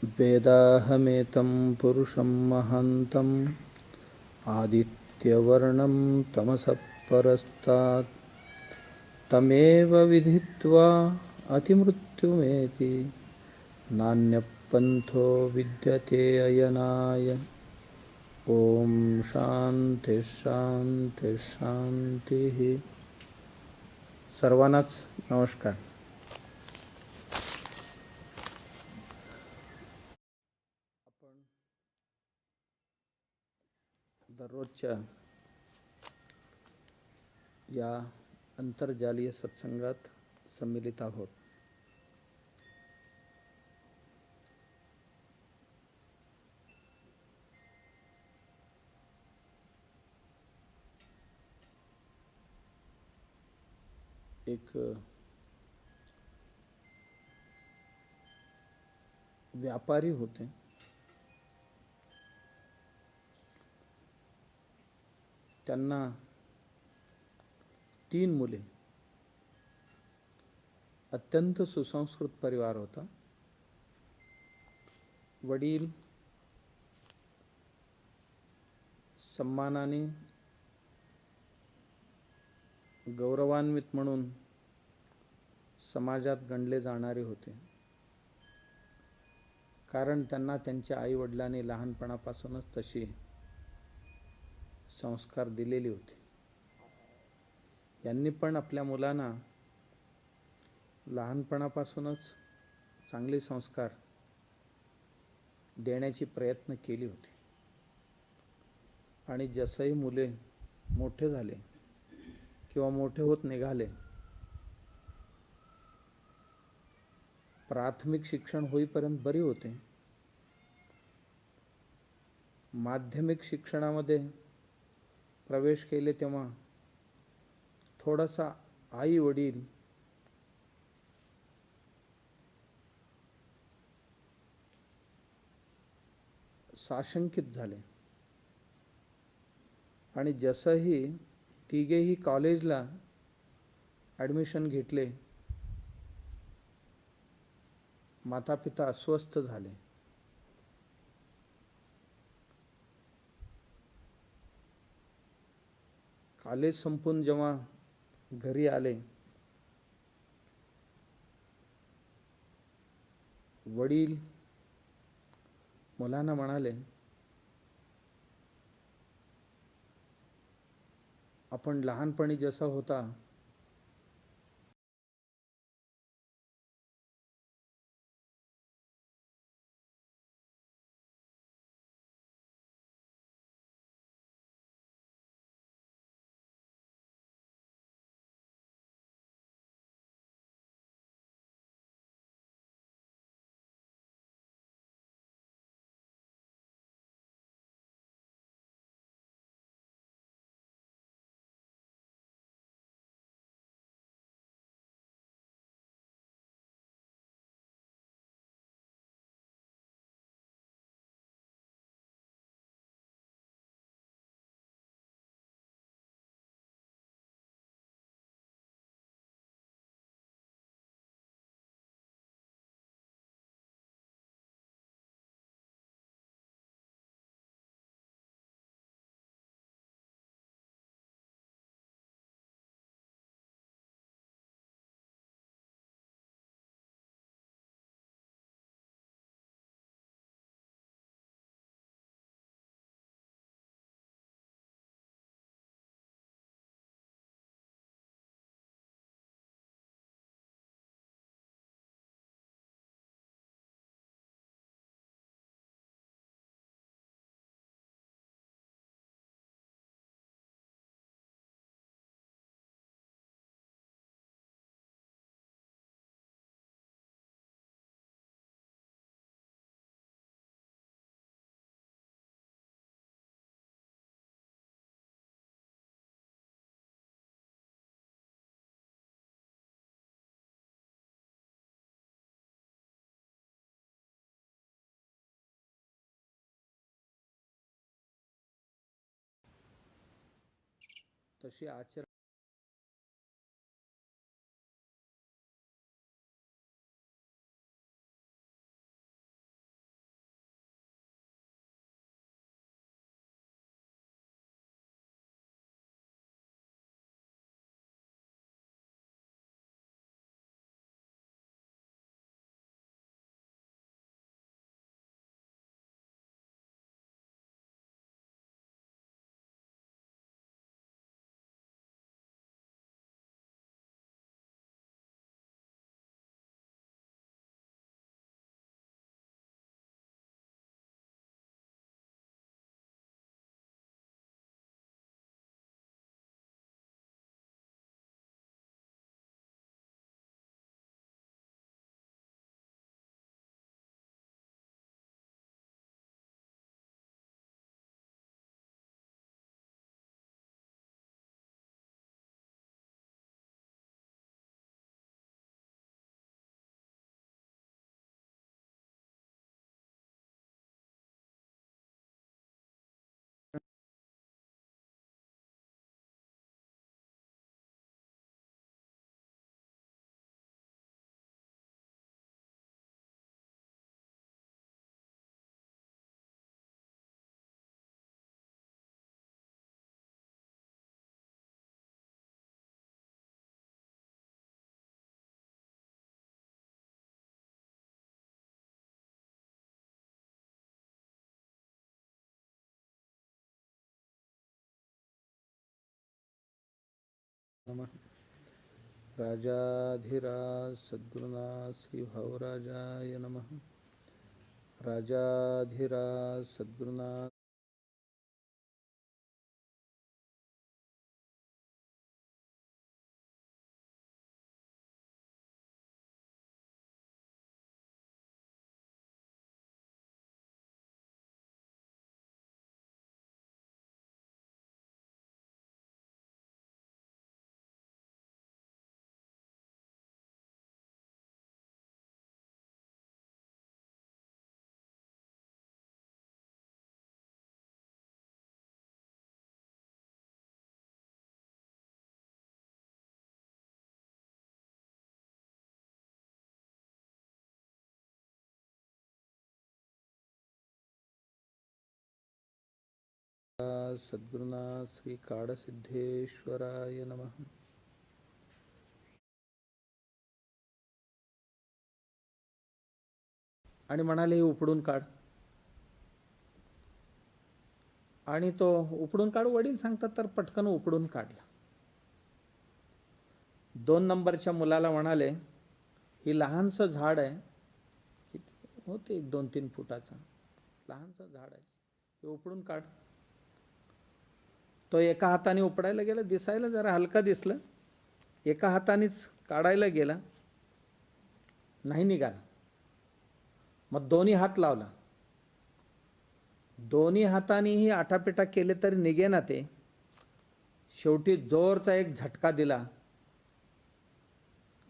वेदाहमेतं पुरुषं महान्तम् आदित्यवर्णं तमसः परस्तात् तमेव विदित्वा अतिमृत्युमेति नान्यपन्थो विद्यते अयनाय। ओम शांती शांती शांती। सर्वांनाच नमस्कार. आपण दररोजच्या या अंतर्जालीय सत्संगात सम्मिलित आहोत. एक व्यापारी होते. त्यांना 3 मुले. अत्यंत सुसंस्कृत परिवार होता. वडील सन्मानाने गौरवान्वित म्हणून समाजात गणले जाणारे होते, कारण त्यांना त्यांच्या आई वडिलांनी लहानपणापासूनच तशी संस्कार दिलेले होते. यांनी पण आपल्या मुलांना लहानपणापासूनच चांगले संस्कार देण्याची प्रयत्न केली होती. आणि जसही मुले मोठे झाले किंवा मोठे होत निघाले, प्राथमिक शिक्षण होईपर्यंत बरी होते. माध्यमिक शिक्षणामध्ये प्रवेश केले तेव्हा थोडासा आई वडील साशंकित झाले. आणि जसही तिघेही कॉलेजला ॲडमिशन घेतले, मातापिता अस्वस्थ झाले. कॉलेज संपून जेव्हा घरी आले, वडील मुलांना म्हणाले, आपण लहानपणी जसा होता तशी आचरण नमः। राजाधिराज सद्गुरुनाथ श्री भावराजाय नमः। राजाधिराज सद्गुरुनाथ सद्गुरुनाथ श्री काडसिद्धेश्वराय नमः। आणि म्हणाले हे उपडून काढ. आणि तो उपडून काढ वडील सांगतात तर पटकन उपडून काढला. 2 नंबरच्या मुलाला म्हणाले ही लहानसं झाड आहे, किती होते 1-2-3 फुटाचं लहानसं झाड आहे, हे उपडून काढ. तो एका हाताने उपडायला गेला, दिसायला जरा हलका दिसलं, एका हातानेच काढायला गेला, नाही निघाला. मग दोन्ही हात लावला, दोन्ही हातानेही आटापिटा केले तरी निघेना ते. शेवटी जोरचा एक झटका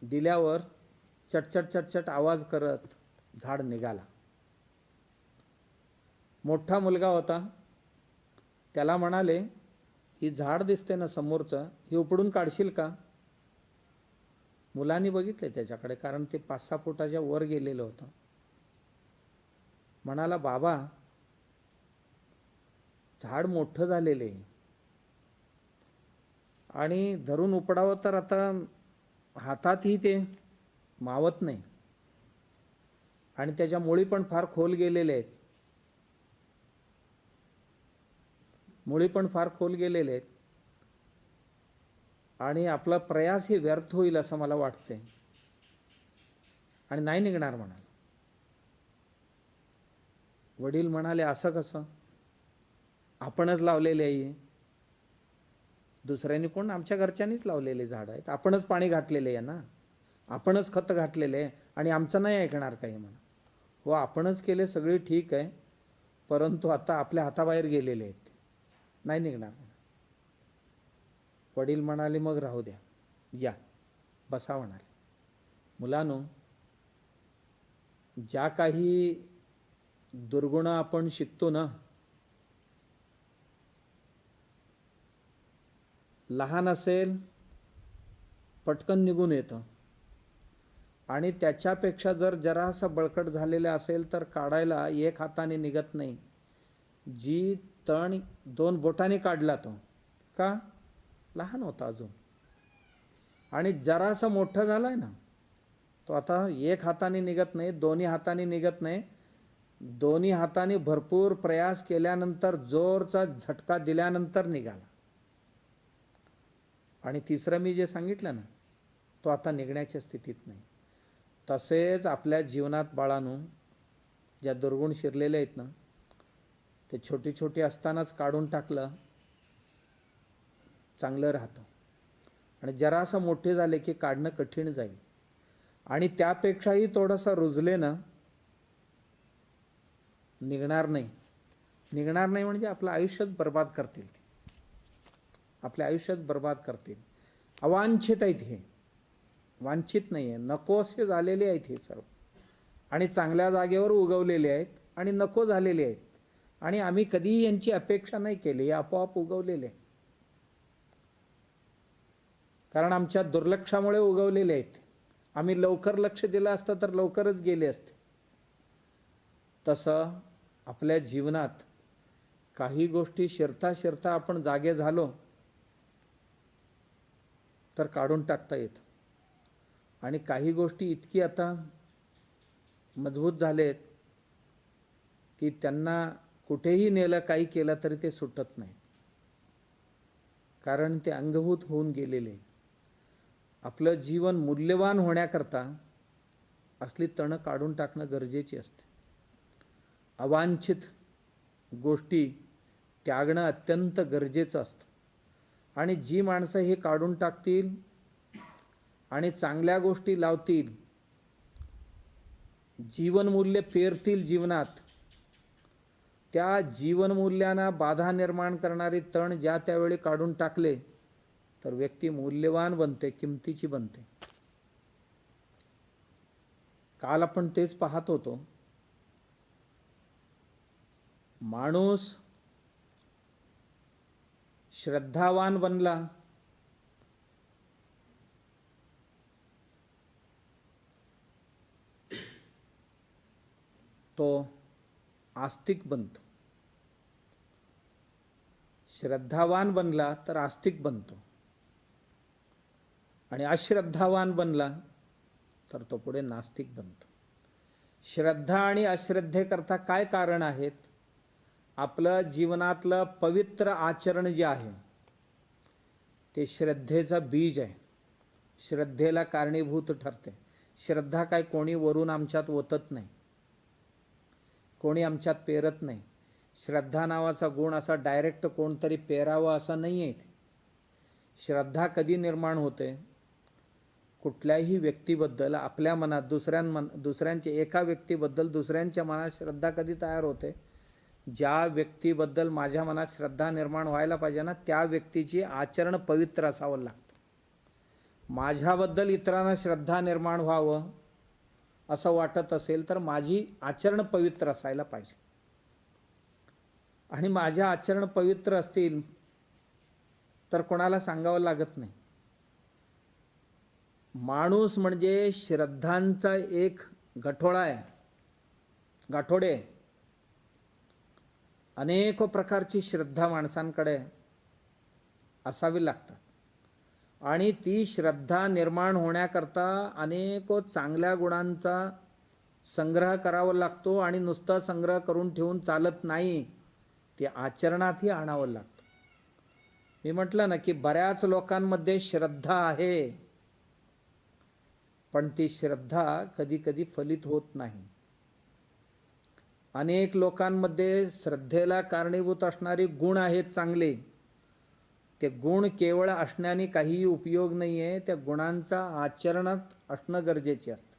दिल्यावर चटचट चटचट आवाज करत झाड निघाला. मोठा मुलगा होता, त्याला म्हणाले ही झाड दिसते ना समोरचं, हे उपडून काढशील का. मुलांनी बघितले त्याच्याकडे, कारण ते 5-6 फुटाच्या वर गेलेलं होतं. म्हणाला बाबा झाड मोठं झालेले आणि धरून उपडावं तर आता हातातही ते मावत नाही, आणि त्याच्या मुळी पण फार खोल गेलेले आहेत, आणि आपला प्रयास हे व्यर्थ होईल असं मला वाटते आणि नाही निघणार म्हणाला. वडील म्हणाले असं कसं, आपणच लावलेले आहे, दुसऱ्यांनी कोण, आमच्या घरच्यांनीच लावलेले झाड आहेत, आपणच पाणी घातलेले आहे ना, आपणच खत घातलेले आहे, आणि आमचं नाही ऐकणार काही म्हणा. हो आपणच केले सगळे ठीक आहे, परंतु आता आपल्या हाताबाहेर गेलेले आहेत, नाही निघणार. वडील म्हणाले मग राहू द्या, या बसा म्हणाले. मुलांनो, ज्या काही दुर्गुण आपण शिकतो ना, लहान असेल पटकन निघून येतं, आणि त्याच्यापेक्षा जर जरासा बळकट झालेला असेल तर काढायला एक हाताने निघत नाही. जी तण 2 बोटाने काढला तो, का लहान होता अजून, आणि जरासा मोठा झालाय ना तो आता एक हाताने निघत नाही, दोन्ही हाताने निघत नाही, दोन्ही हाताने भरपूर प्रयास केल्यानंतर जोरचा झटका दिल्यानंतर निघाला. आणि तिसरं मी जे सांगितलं ना, तो आता निघण्याच्या स्थितीत नाही. तसेच आपल्या जीवनात बाळांनो, ज्या दुर्गुण शिरलेले आहेत ना, ते छोटी छोटी असतानाच काढून टाकलं चांगलं राहतं, आणि जरासं मोठे झाले की काढणं कठीण जाईल, आणि त्यापेक्षाही थोडंसं रुजले ना निघणार नाही. म्हणजे आपलं आयुष्यच बर्बाद करतील, आपले आयुष्यच बर्बाद करतील. अवांछित आहेत हे, वांछित नाही आहे, नकोसे झालेले आहेत हे सर्व, आणि चांगल्या जागेवर उगवलेले आहेत आणि नको झालेले आहेत, आणि आम्ही कधीही यांची अपेक्षा नाही केली, हे आपोआप उगवलेले, कारण आमच्या दुर्लक्षामुळे उगवलेले आहेत. आम्ही लवकर लक्ष दिलं असतं तर लवकरच गेले असते. तसं आपल्या जीवनात काही गोष्टी शिरता शिरता आपण जागे झालो तर काढून टाकता येतं, आणि काही गोष्टी इतकी आता मजबूत झालेत की त्यांना कुठेही नेलं, काही केलं तरी ते सुटत नाही, कारण ते अंगभूत होऊन गेलेले. आपलं जीवन मूल्यवान होण्याकरता असली तणं काढून टाकणं गरजेची असते. अवांछित गोष्टी त्यागणं अत्यंत गरजेचं असतं. आणि जी माणसं हे काढून टाकतील आणि चांगल्या गोष्टी लावतील, जीवनमूल्य पेरतील जीवनात, त्या जीवनमूल्यांना बाधा निर्माण करणारी तण ज्या त्यावेळी काढून टाकले तर व्यक्ती मूल्यवान बनते, किमतीची बनते. काल आपण तेच पाहत होतो. माणूस श्रद्धावान बनला तो आस्तिक बनतो. श्रद्धावान बनला तर आस्तिक बनतो आणि अश्रद्धावान बनला तर तो पुढे नास्तिक बनतो. श्रद्धा आणि अश्रद्धेकरता काय कारण आहेत? आपलं जीवनातलं पवित्र आचरण जे आहे ते श्रद्धेचं बीज आहे, श्रद्धेला कारणीभूत ठरते. श्रद्धा काय कोणी वरून आमच्यात ओतत नाही, कोणी आमच्यात पेरत नाही. श्रद्धा नावाचा गुण असा डायरेक्ट कोणतरी पेरावा असा नाही आहे. श्रद्धा कधी निर्माण होते? कुठल्याही व्यक्तीबद्दल आपल्या मनात दुसऱ्यांच्या एका व्यक्तीबद्दल दुसऱ्यांच्या मनात श्रद्धा कधी तयार होते? ज्या व्यक्तीबद्दल माझ्या मनात श्रद्धा निर्माण व्हायला पाहिजे ना, त्या व्यक्तीची आचरण पवित्र असावं लागतं. माझ्याबद्दल इतरांना श्रद्धा निर्माण व्हावं असं वाटत असेल तर माझी आचरण पवित्र असायला पाहिजे. आणि माझ्या आचरण पवित्र असतील तर कोणाला सांगावं लागत नाही. माणूस म्हणजे श्रद्धांचा एक गठोडा आहे, गाठोडे. अनेक प्रकारची श्रद्धा माणसांकडे असावी लागतात आणि ती श्रद्धा निर्माण होण्याकरता अनेक चांगल्या गुणांचा संग्रह करावा लागतो. आणि नुसता संग्रह करून ठेवून चालत नाही, ते आचरणातही आणावं लागतं. मी म्हटलं ना की बऱ्याच लोकांमध्ये श्रद्धा आहे, पण ती श्रद्धा कधी कधी फलित होत नाही. अनेक लोकांमध्ये श्रद्धेला कारणीभूत असणारे गुण आहेत चांगले, ते गुण केवळ असण्याने काहीही उपयोग नाही आहे. त्या गुणांचा आचरणात असणं गरजेचे असतं.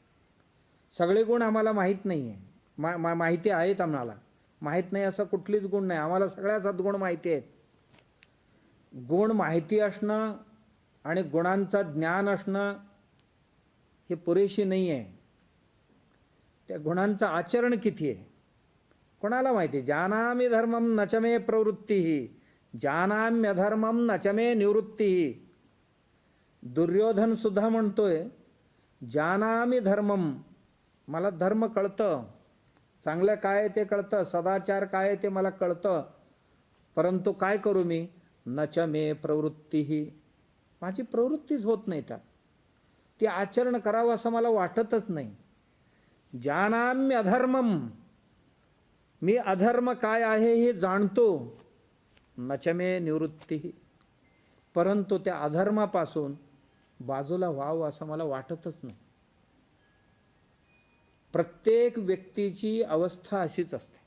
सगळे गुण आम्हाला माहीत नाही आहे, माहिती आहेत आम्हाला, माहीत नाही असं कुठलीच गुण नाही. आम्हाला सगळ्या सद्गुण माहिती आहेत. गुण माहिती असणं आणि गुणांचं ज्ञान असणं हे पुरेशी नाही आहे. त्या गुणांचं आचरण किती आहे कोणाला माहिती? जानामि धर्मम नचमे प्रवृत्ती, जानाम्यधर्मम नचमे निवृत्ती. दुर्योधन सुद्धा म्हणतोय जानामि धर्मम, मला धर्म कळतं, चांगलं काय ते कळतं, सदाचार काय ते मला कळतं, परंतु काय करू मी? नचमे प्रवृत्ती, माझी प्रवृत्तीच होत नाही. त्या ती आचरण करावं असं मला वाटतच नाही. जानाम्य अधर्मम, मी अधर्म काय आहे हे जाणतो. नचमे निवृत्ती, परंतु त्या अधर्मापासून बाजूला व्हावं असं मला वाटतच नाही. प्रत्येक व्यक्तीची अवस्था अशीच असते.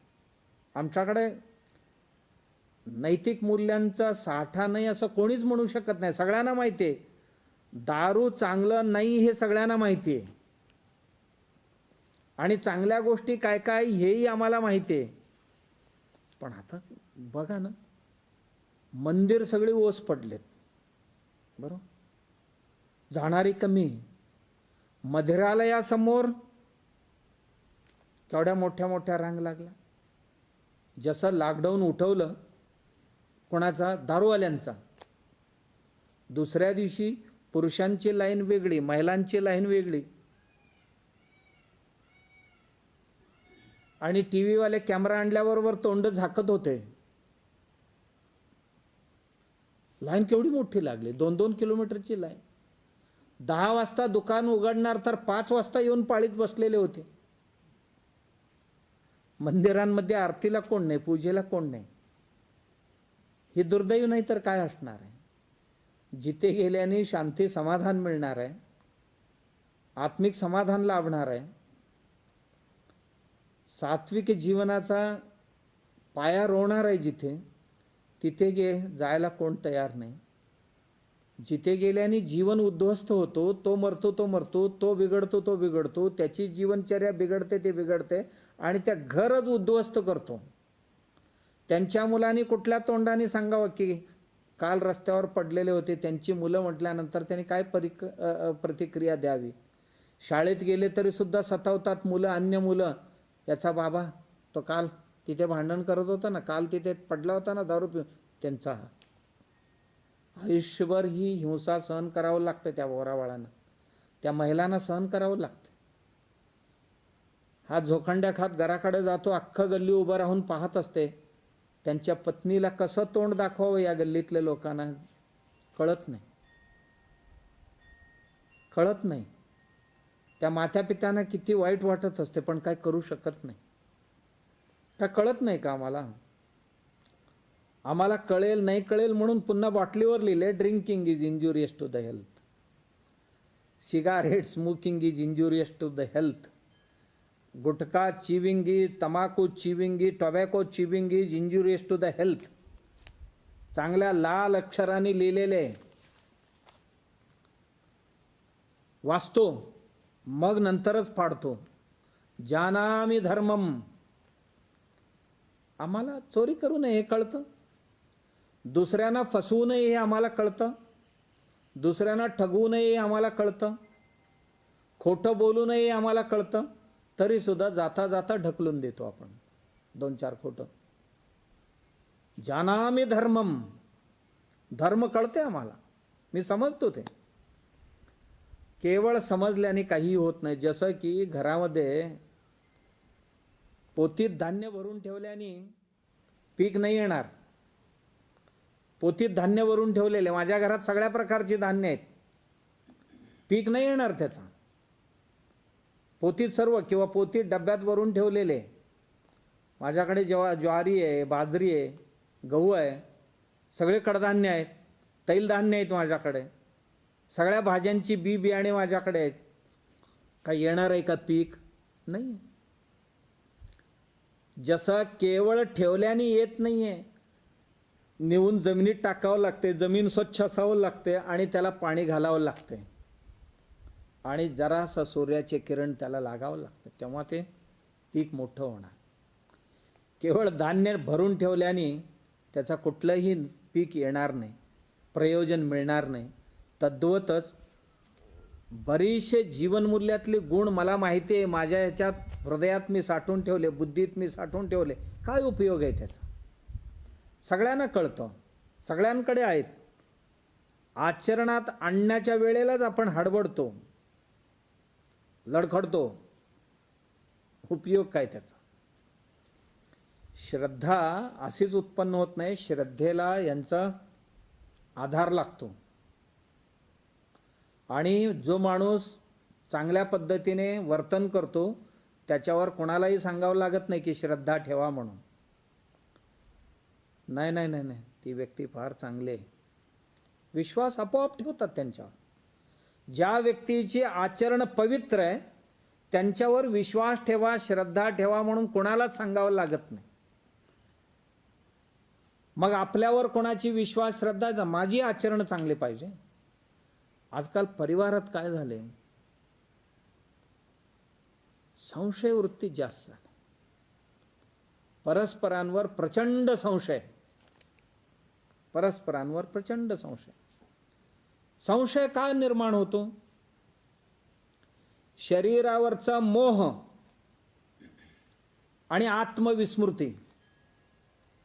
आमच्याकडे नैतिक मूल्यांचा साठा नाही असं कोणीच म्हणू शकत नाही. सगळ्यांना माहिती आहे दारू चांगलं नाही, हे सगळ्यांना माहिती आहे. आणि चांगल्या गोष्टी काय काय हेही आम्हाला माहिती आहे. पण आता बघा ना, मंदिर सगळी ओस पडलेत, बरोबर, जाणारी कमी. मधिरालयासमोर केवढ्या मोठ्या मोठ्या रांग लागला. जसं लॉकडाऊन उठवलं कोणाचा? दारूवाल्यांचा. दुसऱ्या दिवशी पुरुषांची लाईन वेगळी, महिलांची लाईन वेगळी. आणि टी व्हीवाले कॅमेरा आणल्याबरोबर तोंड झाकत होते. लाईन केवढी मोठी लागली, 2-2 किलोमीटरची लाईन. 10 वाजता दुकान उघडणार तर 5 वाजता येऊन पाळीत बसलेले होते. मंदिरांमध्ये आरतीला कोण नाही, पूजेला कोण नाही. हे दुर्दैव नाही तर काय असणार आहे? जिथे गेल्याने शांती समाधान मिळणार आहे, आत्मिक समाधान लाभणार आहे, सात्विक जीवनाचा पाया रोवणार आहे जिथे, तिथे जायला कोण तयार नाही. जिथे गेल्याने जीवन उद्ध्वस्त होतो, तो मरतो, तो बिघडतो, त्याची जीवनचर्या बिघडते ते बिघडते आणि त्या घरच उद्ध्वस्त करतो. त्यांच्या मुलांनी कुठल्या तोंडाने सांगावं की काल रस्त्यावर पडलेले होते, त्यांची मुलं म्हटल्यानंतर त्यांनी काय प्रतिक्रिया द्यावी. शाळेत गेले तरी सुद्धा सतावतात मुलं, अन्य मुलं. याचा बाबा तो काल तिथे भांडण करत होता ना, काल तिथे पडला होता ना दारू पिऊन. त्यांचा आयुष्यभर ही हिंसा सहन करावं लागतं त्या पोराबाळांना, त्या महिलांना सहन करावं लागतं. हा झोखंड्या खात घराकडे जातो, अख्खं गल्ली उभं राहून पाहत असते. त्यांच्या पत्नीला कसं तोंड दाखवावं या गल्लीतल्या लोकांना कळत नाही. त्या मातापित्यांना किती वाईट वाटत असते, पण काय करू शकत नाही. काय कळत नाही का आम्हाला कळेल नाही कळेल म्हणून पुन्हा बाटलीवर लिहिले drinking is injurious to the health, cigarette smoking is injurious to the health, gutkha chewing is, तंबाखू chewing is, tobacco chewing is injurious to the health. चांगल्या लाल अक्षरांनी लिहिलेले वाचतो, मग नंतरच पाडतो. जानामि धर्मम. आम्हाला चोरी करू नये हे कळतं, दुसऱ्यांना फसवू नये हे आम्हाला कळतं, दुसऱ्यांना ठगवू नये हे आम्हाला कळतं, खोटं बोलू नये हे आम्हाला कळतं, तरीसुद्धा जाता जाता ढकलून देतो आपण 2-4 खोटं. जानामि धर्मम. धर्म कळते आम्हाला, मी समजतो ते. केवळ समजल्याने काही होत नाही. जसं की घरामध्ये पोतीत धान्य भरून ठेवल्याने पीक नाही येणार. पोतीत धान्य भरून ठेवलेले, माझ्या घरात सगळ्या प्रकारची धान्य आहेत, पीक नाही येणार त्याचा. पोतीत सर्व किंवा पोतीत डब्यात भरून ठेवलेले, माझ्याकडे ज्वारी आहे, बाजरी आहे, गहू आहे, सगळे कडधान्य आहेत, तैलधान्य आहेत माझ्याकडे, सगळ्या भाज्यांची बियाणे माझ्याकडे आहेत. काय येणार आहे का पीक? नाही. जसं केवळ ठेवल्याने येत नाही आहे, नेऊन जमिनीत टाकावं लागते, जमीन स्वच्छ असावं लागते आणि त्याला पाणी घालावं लागते आणि जरासं सूर्याचे किरण त्याला लागावं लागते, तेव्हा ते पीक मोठं होणार. केवळ धान्य भरून ठेवल्याने त्याचा कुठलंही पीक येणार नाही, प्रयोजन मिळणार नाही. तद्वतच बरीचसे जीवनमूल्यातले गुण मला माहिती आहे, माझ्या ह्याच्यात हृदयात मी साठवून ठेवले, बुद्धीत मी साठवून ठेवले. काय उपयोग आहे त्याचा? सगळ्यांना कळतं, सगळ्यांकडे आहेत. आचरणात आणण्याच्या वेळेलाच आपण हडबडतो, लडखडतो. उपयोग काय त्याचा? श्रद्धा अशीच उत्पन्न होत नाही, श्रद्धेला यांचा आधार लागतो. आणि जो माणूस चांगल्या पद्धतीने वर्तन करतो त्याच्यावर कोणालाही सांगावं लागत नाही की श्रद्धा ठेवा म्हणून. नाही, ती व्यक्ती फार चांगली आहे, विश्वास आपोआप ठेवतात त्यांच्यावर. ज्या व्यक्तीचे आचरण पवित्र आहे त्यांच्यावर विश्वास ठेवा, श्रद्धा ठेवा म्हणून कोणालाच सांगावं लागत नाही. मग आपल्यावर कोणाची विश्वास श्रद्धा? माझी आचरण चांगले पाहिजे. आजकाल परिवारात काय झाले, संशय वृत्ती जास्त झाली, परस्परांवर प्रचंड संशय, परस्परांवर प्रचंड संशय. संशय काय निर्माण होतो? शरीरावरचा मोह आणि आत्मविस्मृती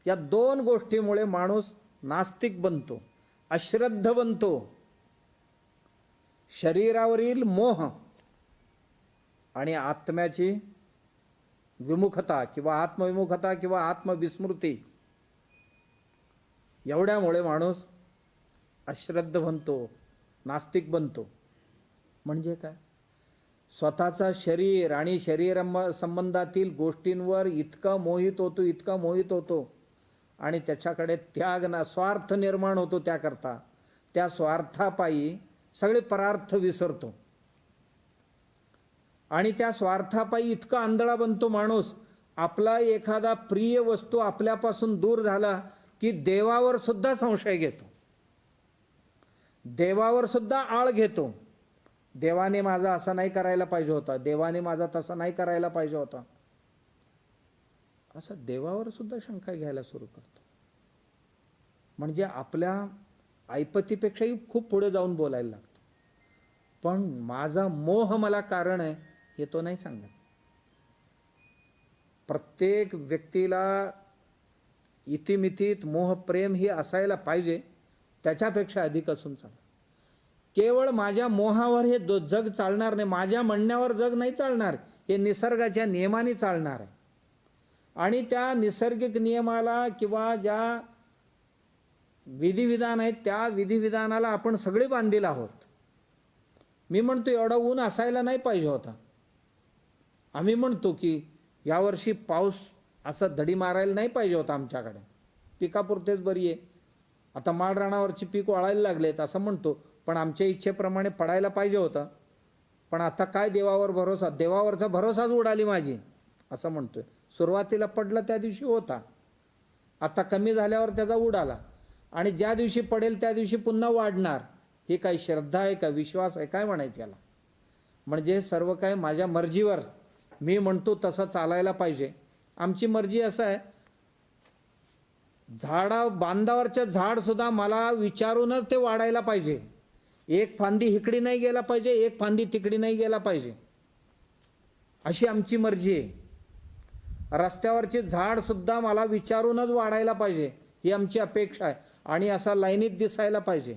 या 2 गोष्टीमुळे माणूस नास्तिक बनतो, अश्रद्ध बनतो. शरीरावरील मोह आणि आत्म्याची विमुखता किंवा आत्मविमुखता किंवा आत्मविस्मृती एवढ्यामुळे माणूस अश्रद्ध बनतो, नास्तिक बनतो. म्हणजे काय? स्वतःचा शरीर आणि शरीर संबंधातील गोष्टींवर इतका मोहित होतो आणि त्याच्याकडे त्याग ना स्वार्थ निर्माण होतो त्याकरता. त्या स्वार्थापायी सगळे परार्थ विसरतो आणि त्या स्वार्थापायी इतका आंधळा बनतो माणूस, आपला एखादा प्रिय वस्तू आपल्यापासून दूर झाला की देवावर सुद्धा संशय घेतो, देवावर सुद्धा आळ घेतो. देवाने माझा असं नाही करायला पाहिजे होता, देवाने माझा तसं नाही करायला पाहिजे होता, असं देवावर सुद्धा शंका घ्यायला सुरू करतो. म्हणजे आपल्या ऐपतीपेक्षाही खूप पुढे जाऊन बोलायला लागतो. पण माझा मोह मला कारण आहे हे तो नाही सांगत. प्रत्येक व्यक्तीला इतिमितीत मोह प्रेम ही असायला पाहिजे, त्याच्यापेक्षा अधिक असून चालतं. केवळ माझ्या मोहावर हे जग चालणार नाही, माझ्या म्हणण्यावर जग नाही चालणार, हे निसर्गाच्या नियमाने चालणार आहे. आणि त्या निसर्गिक नियमाला किंवा ज्या विधिविधान आहेत त्या विधिविधानाला आपण सगळे बांधील आहोत. मी म्हणतो एवढा ऊन असायला नाही पाहिजे होता. आम्ही म्हणतो की यावर्षी पाऊस असं धडी मारायला नाही पाहिजे होता आमच्याकडे, पिकापुरतेच बरी आहे, आता माळ रानावरची पीक वाळायला लागलेत असं म्हणतो. पण आमच्या इच्छेप्रमाणे पडायला पाहिजे होतं, पण आता काय देवावर भरोसा, देवावरचा भरोसाच उडाली माझी असं म्हणतोय. सुरुवातीला पडलं त्या दिवशी होता, आता कमी झाल्यावर त्याचा उडाला, आणि ज्या दिवशी पडेल त्या दिवशी पुन्हा वाढणार. ही काही श्रद्धा आहे का, विश्वास आहे, काय म्हणायचं याला? म्हणजे सर्व काय माझ्या मर्जीवर, मी म्हणतो तसं चालायला पाहिजे. आमची मर्जी असं आहे, बांधावरचं झाडसुद्धा मला विचारूनच ते वाढायला पाहिजे. एक फांदी इकडे नाही गेला पाहिजे, एक फांदी तिकडे नाही गेला पाहिजे, अशी आमची मर्जी आहे. रस्त्यावरचे झाडसुद्धा मला विचारूनच वाढायला पाहिजे, ही आमची अपेक्षा आहे. आणि असा लाईनीत दिसायला पाहिजे,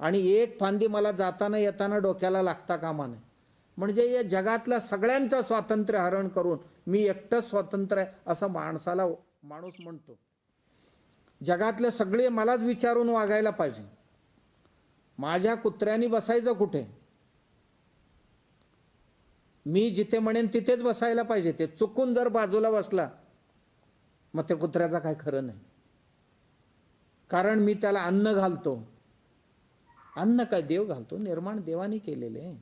आणि एक फांदी मला जाताना येताना डोक्याला लागता कामा नये. म्हणजे या जगातल्या सगळ्यांचं स्वातंत्र्य हरण करून मी एकटंच स्वतंत्र आहे असं माणूस म्हणतो. जगातले सगळे मलाच विचारून वागायला पाहिजे. माझ्या कुत्र्याने बसायचं कुठे, मी जिथे म्हणेन तिथेच बसायला पाहिजे. ते चुकून जर बाजूला बसला मग त्या कुत्र्याचा काय खरं नाही, कारण मी त्याला अन्न घालतो. अन्न काय देव घालतो, निर्माण देवाने केलेले आहे,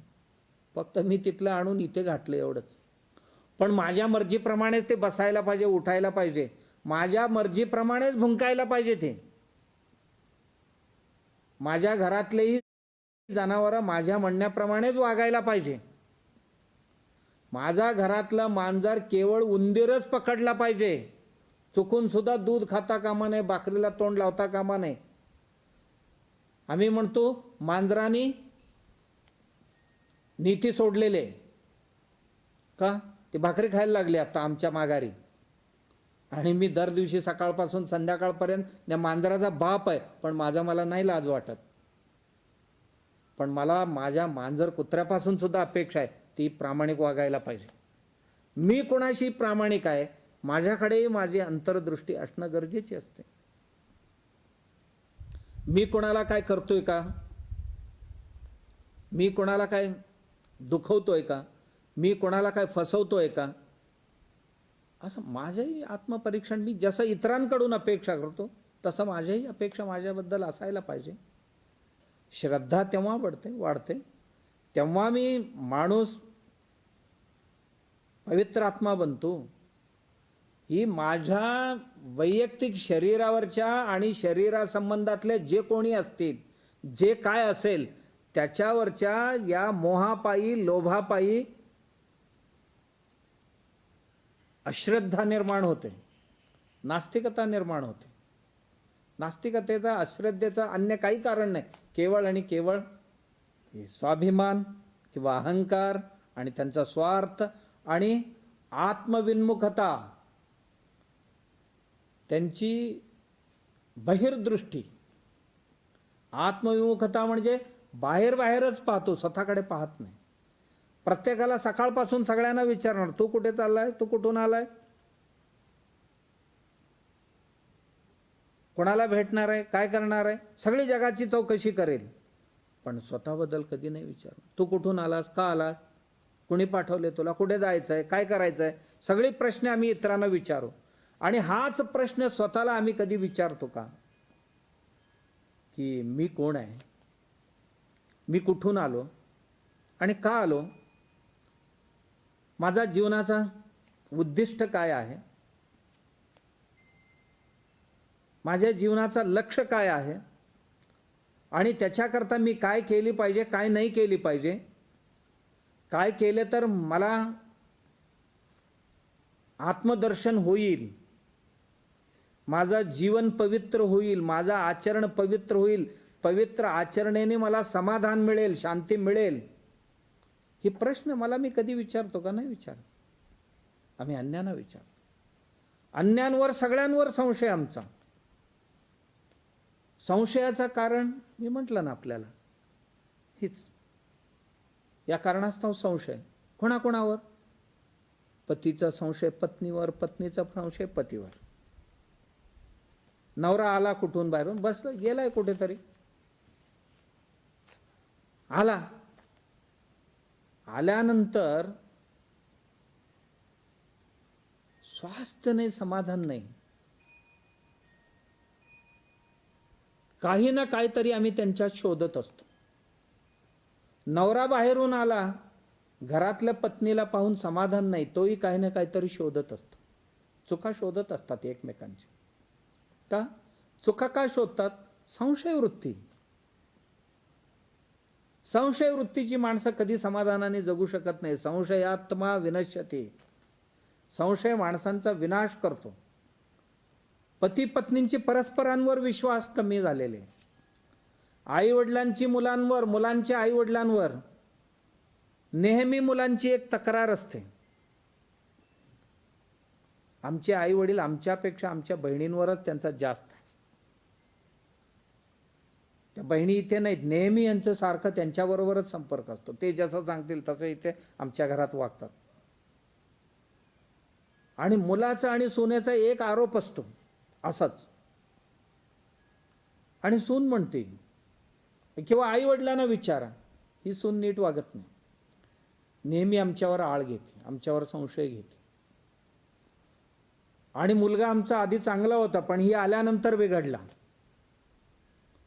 फक्त मी तिथलं आणून इथे घातलं एवढंच. पण माझ्या मर्जीप्रमाणेच ते बसायला पाहिजे, उठायला पाहिजे, माझ्या मर्जीप्रमाणेच भुंकायला पाहिजे. ते माझ्या घरातलेही जनावरं माझ्या म्हणण्याप्रमाणेच वागायला पाहिजे. माझ्या घरातलं मांजर केवळ उंदीरच पकडला पाहिजे, चुकून सुद्धा दूध खाता कामा नये, भाकरीला तोंड लावता कामा नये. आम्ही म्हणतो मांजरांनी नीती सोडलेले का, ते भाकरी खायला लागले आता आमच्या माघारी, आणि मी दर दिवशी सकाळपासून संध्याकाळपर्यंत त्या मांजराचा बाप आहे, पण मला नाही लाज वाटत. पण मला माझ्या मांजर कुत्र्यापासून सुद्धा अपेक्षा आहे, ती प्रामाणिक वागायला पाहिजे. मी कोणाशी प्रामाणिक आहे, माझ्याकडेही माझी अंतर्दृष्टी असणं गरजेची असते. मी कोणाला काय करतोय का, मी कोणाला काय दुखवतोय का, मी कोणाला काय फसवतोय का, असं माझंही आत्मपरीक्षण, मी जसं इतरांकडून अपेक्षा करतो तसं माझ्याही अपेक्षा माझ्याबद्दल असायला पाहिजे. श्रद्धा तेव्हा वाढते तेव्हा मी माणूस पवित्र आत्मा बनतो. ही माझ्या वैयक्तिक शरीरावरच्या आणि शरीरासंबंधातले जे कोणी असतील, जे काय असेल त्याच्यावरच्या या मोहापायी, लोभापायी अश्रद्धा निर्माण होते, नास्तिकता निर्माण होते. नास्तिकतेचा, अश्रद्धेचा अन्य काही कारण नाही, केवळ आणि केवळ स्वाभिमान किंवा अहंकार आणि त्यांचा स्वार्थ आणि आत्मविन्मुखता, त्यांची बहिर्दृष्टी. आत्मविमुखता म्हणजे बाहेरच पाहतो, स्वतःकडे पाहत नाही. प्रत्येकाला सकाळपासून सगळ्यांना विचारणार, तू कुठे चाललाय, तू कुठून आलाय, कोणाला भेटणार आहे, काय करणार आहे, सगळी जगाची चौकशी करेल, पण स्वतःबद्दल कधी नाही विचारणार. तू कुठून आलास, का आलास, कुणी पाठवले तुला, कुठे जायचं आहे, काय करायचं आहे, सगळे प्रश्न आम्ही इतरांना विचारू. आणि हाच प्रश्न स्वतःला आम्ही कधी विचारतो का, की मी कोण आहे, मी कुठून आलो आणि का आलो, माझा जीवनाचा उद्दिष्ट काय आहे, माझ्या जीवनाचा लक्ष्य काय आहे आणि त्याच्याकरता मी काय केली पाहिजे, काय नाही केली पाहिजे, काय केले तर मला आत्मदर्शन होईल, माझं जीवन पवित्र होईल, माझं आचरण पवित्र होईल, पवित्र आचरणेने मला समाधान मिळेल, शांती मिळेल, ही प्रश्न मला मी कधी विचारतो का? नाही विचारत. आम्ही अन्यांना विचारतो. अन्यांवर सगळ्यांवर संशय आमचा. संशयाचं कारण मी म्हटलं ना आपल्याला, हीच या कारणास्तव संशय. कोणाकोणावर? पतीचा संशय पत्नीवर, पत्नीचा संशय पतीवर. नवरा आला कुठून बाहेरून, बसला, गेलाय कुठेतरी, आला, आल्यानंतर स्वास्थ्य नाही, समाधान नाही, काही ना काहीतरी आम्ही त्यांच्यात शोधत असतो. नवरा बाहेरून आला, घरातल्या पत्नीला पाहून समाधान नाही, तोही काही ना काहीतरी शोधत असतो. चुका शोधत असतात एकमेकांची. का चुका का शोधतात? संशय वृत्ती. संशय वृत्तीची माणसं कधी समाधानाने जगू शकत नाही. संशयात्मा विनश्यते. संशय माणसांचा विनाश करतो. पती पत्नींची परस्परांवर विश्वास कमी झालेले, आई वडिलांची मुलांवर, मुलांच्या आई वडिलांवर. नेहमी मुलांची एक तक्रार असते, आमचे आई वडील आमच्यापेक्षा आमच्या बहिणींवरच त्यांचा जास्त आहे. त्या बहिणी इथे नाहीत, नेहमी यांचं सारखं त्यांच्याबरोबरच संपर्क असतो. ते जसं सांगतील तसं इथे आमच्या घरात वागतात. आणि मुलाचा आणि सुनेचा एक आरोप असतो असाच. आणि सून म्हणते किंवा आई वडिलांना विचारा, ही सून नीट वागत नाही, नेहमी आमच्यावर आळ घेते, आमच्यावर संशय घेते. आणि मुलगा आमचा आधी चांगला होता पण ही आल्यानंतर बिघडला.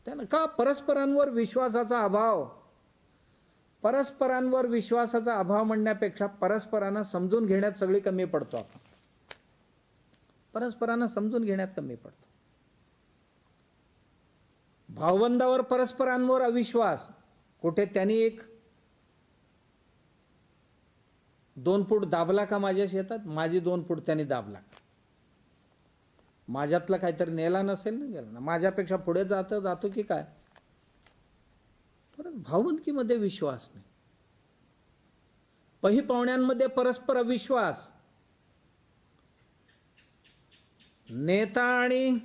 त्यानं का? परस्परांवर विश्वासाचा अभाव. परस्परांवर विश्वासाचा अभाव म्हणण्यापेक्षा परस्परांना समजून घेण्यात सगळी कमी पडतो आपण. परस्परांना समजून घेण्यात कमी पडतो. भावबंधावर परस्परांवर अविश्वास. कुठे त्यांनी एक 2 फूट दाबला का माझ्या शेतात, माझी 2 फूट त्यांनी दाबला. माझ्यातलं काहीतरी नेला नसेल ना, गेला ना, माझ्यापेक्षा पुढे जातो की काय. परत भावबंदकीमध्ये विश्वास नाही. पही पाहुण्यांमध्ये परस्पर अविश्वास. नेता आणि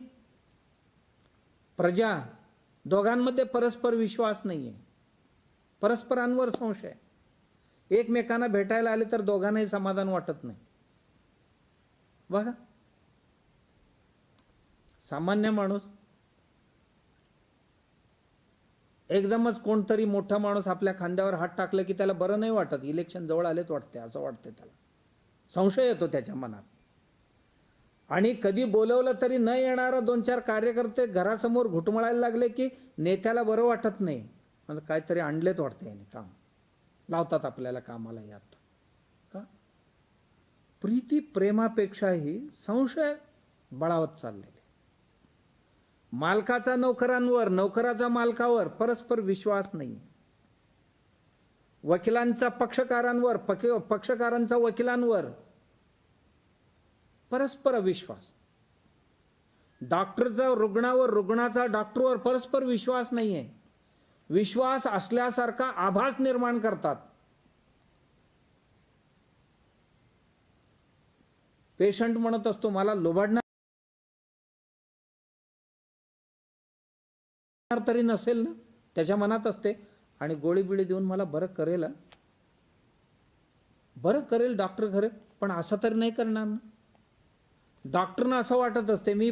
प्रजा दोघांमध्ये परस्पर विश्वास नाहीये. परस्परांवर संशय. एकमेकांना भेटायला आले तर दोघांनाही समाधान वाटत नाही. बघा, सामान्य माणूस एकदमच कोणतरी मोठा माणूस आपल्या खांद्यावर हात टाकलं की त्याला बरं नाही वाटत. इलेक्शन जवळ आलेच वाटते, असं वाटते त्याला. संशय येतो त्याच्या मनात. आणि कधी बोलवलं तरी न येणारा 2-4 कार्यकर्ते घरासमोर घुटमळायला लागले की नेत्याला बरं वाटत नाही. म्हणजे काहीतरी आणलेच वाटते याने, काम लावतात आपल्याला कामाला. यात का? प्रीती प्रेमापेक्षाही संशय बळावत चाललेले. मालकाचा नोकरांवर, नोकराचा मालकावर परस्पर विश्वास नाही. वकिलांचा पक्षकारांवर, पक्षकारांचा वकिलांवर परस्पर विश्वास. डॉक्टरचा रुग्णावर, रुग्णाचा डॉक्टरवर परस्पर विश्वास नाही आहे. विश्वास असल्यासारखा आभास निर्माण करतात. पेशंट म्हणत असतो मला लुबाडणार तरी नसेल ना, त्याच्या मनात असते. आणि गोळी बिळी देऊन मला बरं करेल, बरं करेल डॉक्टर खरे, पण असं तरी नाही करणार ना. डॉक्टरना असं वाटत असते मी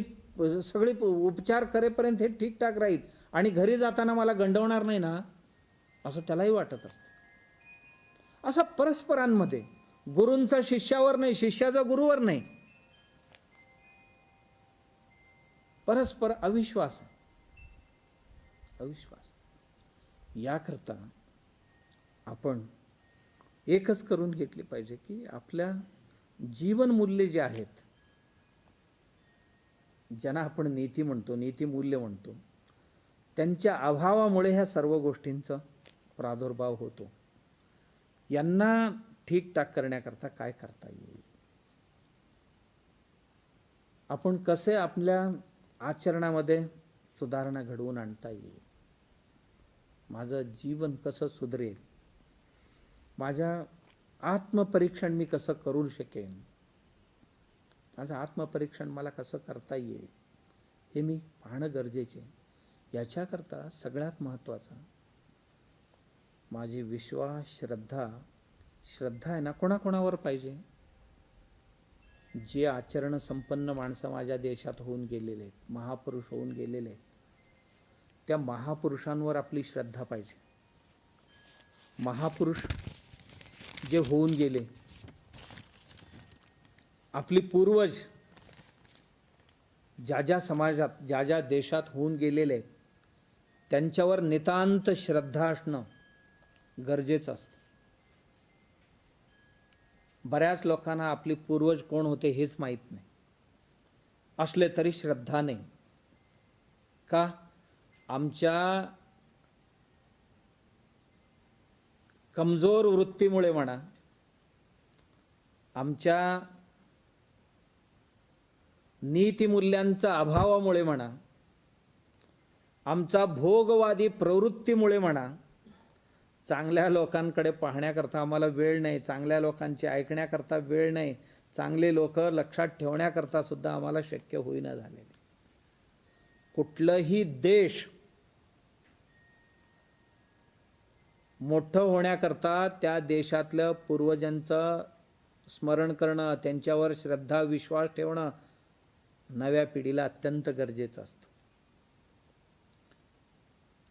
सगळे उपचार करेपर्यंत हे ठीकठाक राहील आणि घरी जाताना मला गंडवणार नाही ना, असं त्यालाही वाटत असते. असं परस्परांमध्ये, गुरूंचा शिष्यावर नाही, शिष्याचा गुरुवर नाही, परस्पर अविश्वास. अविश्वास. याकरता आपण एकच करून घेतली पाहिजे की आपल्या जीवनमूल्ये जे आहेत, ज्यांना आपण नीती म्हणतो, नीतिमूल्य म्हणतो, त्यांच्या अभावामुळे ह्या सर्व गोष्टींचा प्रादुर्भाव होतो. यांना ठीकठाक करण्याकरता काय करता येईल, आपण कसे आपल्या आचरणामध्ये सुधारणा घडवून आणता येईल, माझं जीवन कसं सुधरेल, माझ्या आत्मपरीक्षण मी कसं करू शकेन, माझं आत्मपरीक्षण मला कसं करता येईल हे मी पाहणं गरजेचे. याच्याकरता सगळ्यात महत्त्वाचा माझी विश्वास, श्रद्धा आहे ना, कोणाकोणावर पाहिजे? जे आचरण संपन्न माणसं माझ्या देशात होऊन गेलेले आहेत, महापुरुष होऊन गेलेले आहेत, त्या महापुरुषांवर आपली श्रद्धा पाहिजे. महापुरुष जे होऊन गेले, आपली पूर्वज ज्या ज्या समाजात, ज्या ज्या देशात होऊन गेलेले आहेत, त्यांच्यावर नितांत श्रद्धा असणं गरजेचं असतं. बऱ्याच लोकांना आपली पूर्वज कोण होते हेच माहीत नाही, असले तरी श्रद्धा नाही. का? आमच्या कमजोर वृत्तीमुळे म्हणा, आमच्या नीतिमूल्यांचा अभावामुळे म्हणा, आमचा भोगवादी प्रवृत्तीमुळे म्हणा, चांगल्या लोकांकडे पाहण्याकरता आम्हाला वेळ नाही, चांगल्या लोकांचे ऐकण्याकरता वेळ नाही, चांगले लोक लक्षात ठेवण्याकरता सुद्धा आम्हाला शक्य होईना झालेले. कुठलंही देश मोठं होण्याकरता त्या देशातल्या पूर्वजांचं स्मरण करणं, त्यांच्यावर श्रद्धा विश्वास ठेवणं नव्या पिढीला अत्यंत गरजेचं असतं.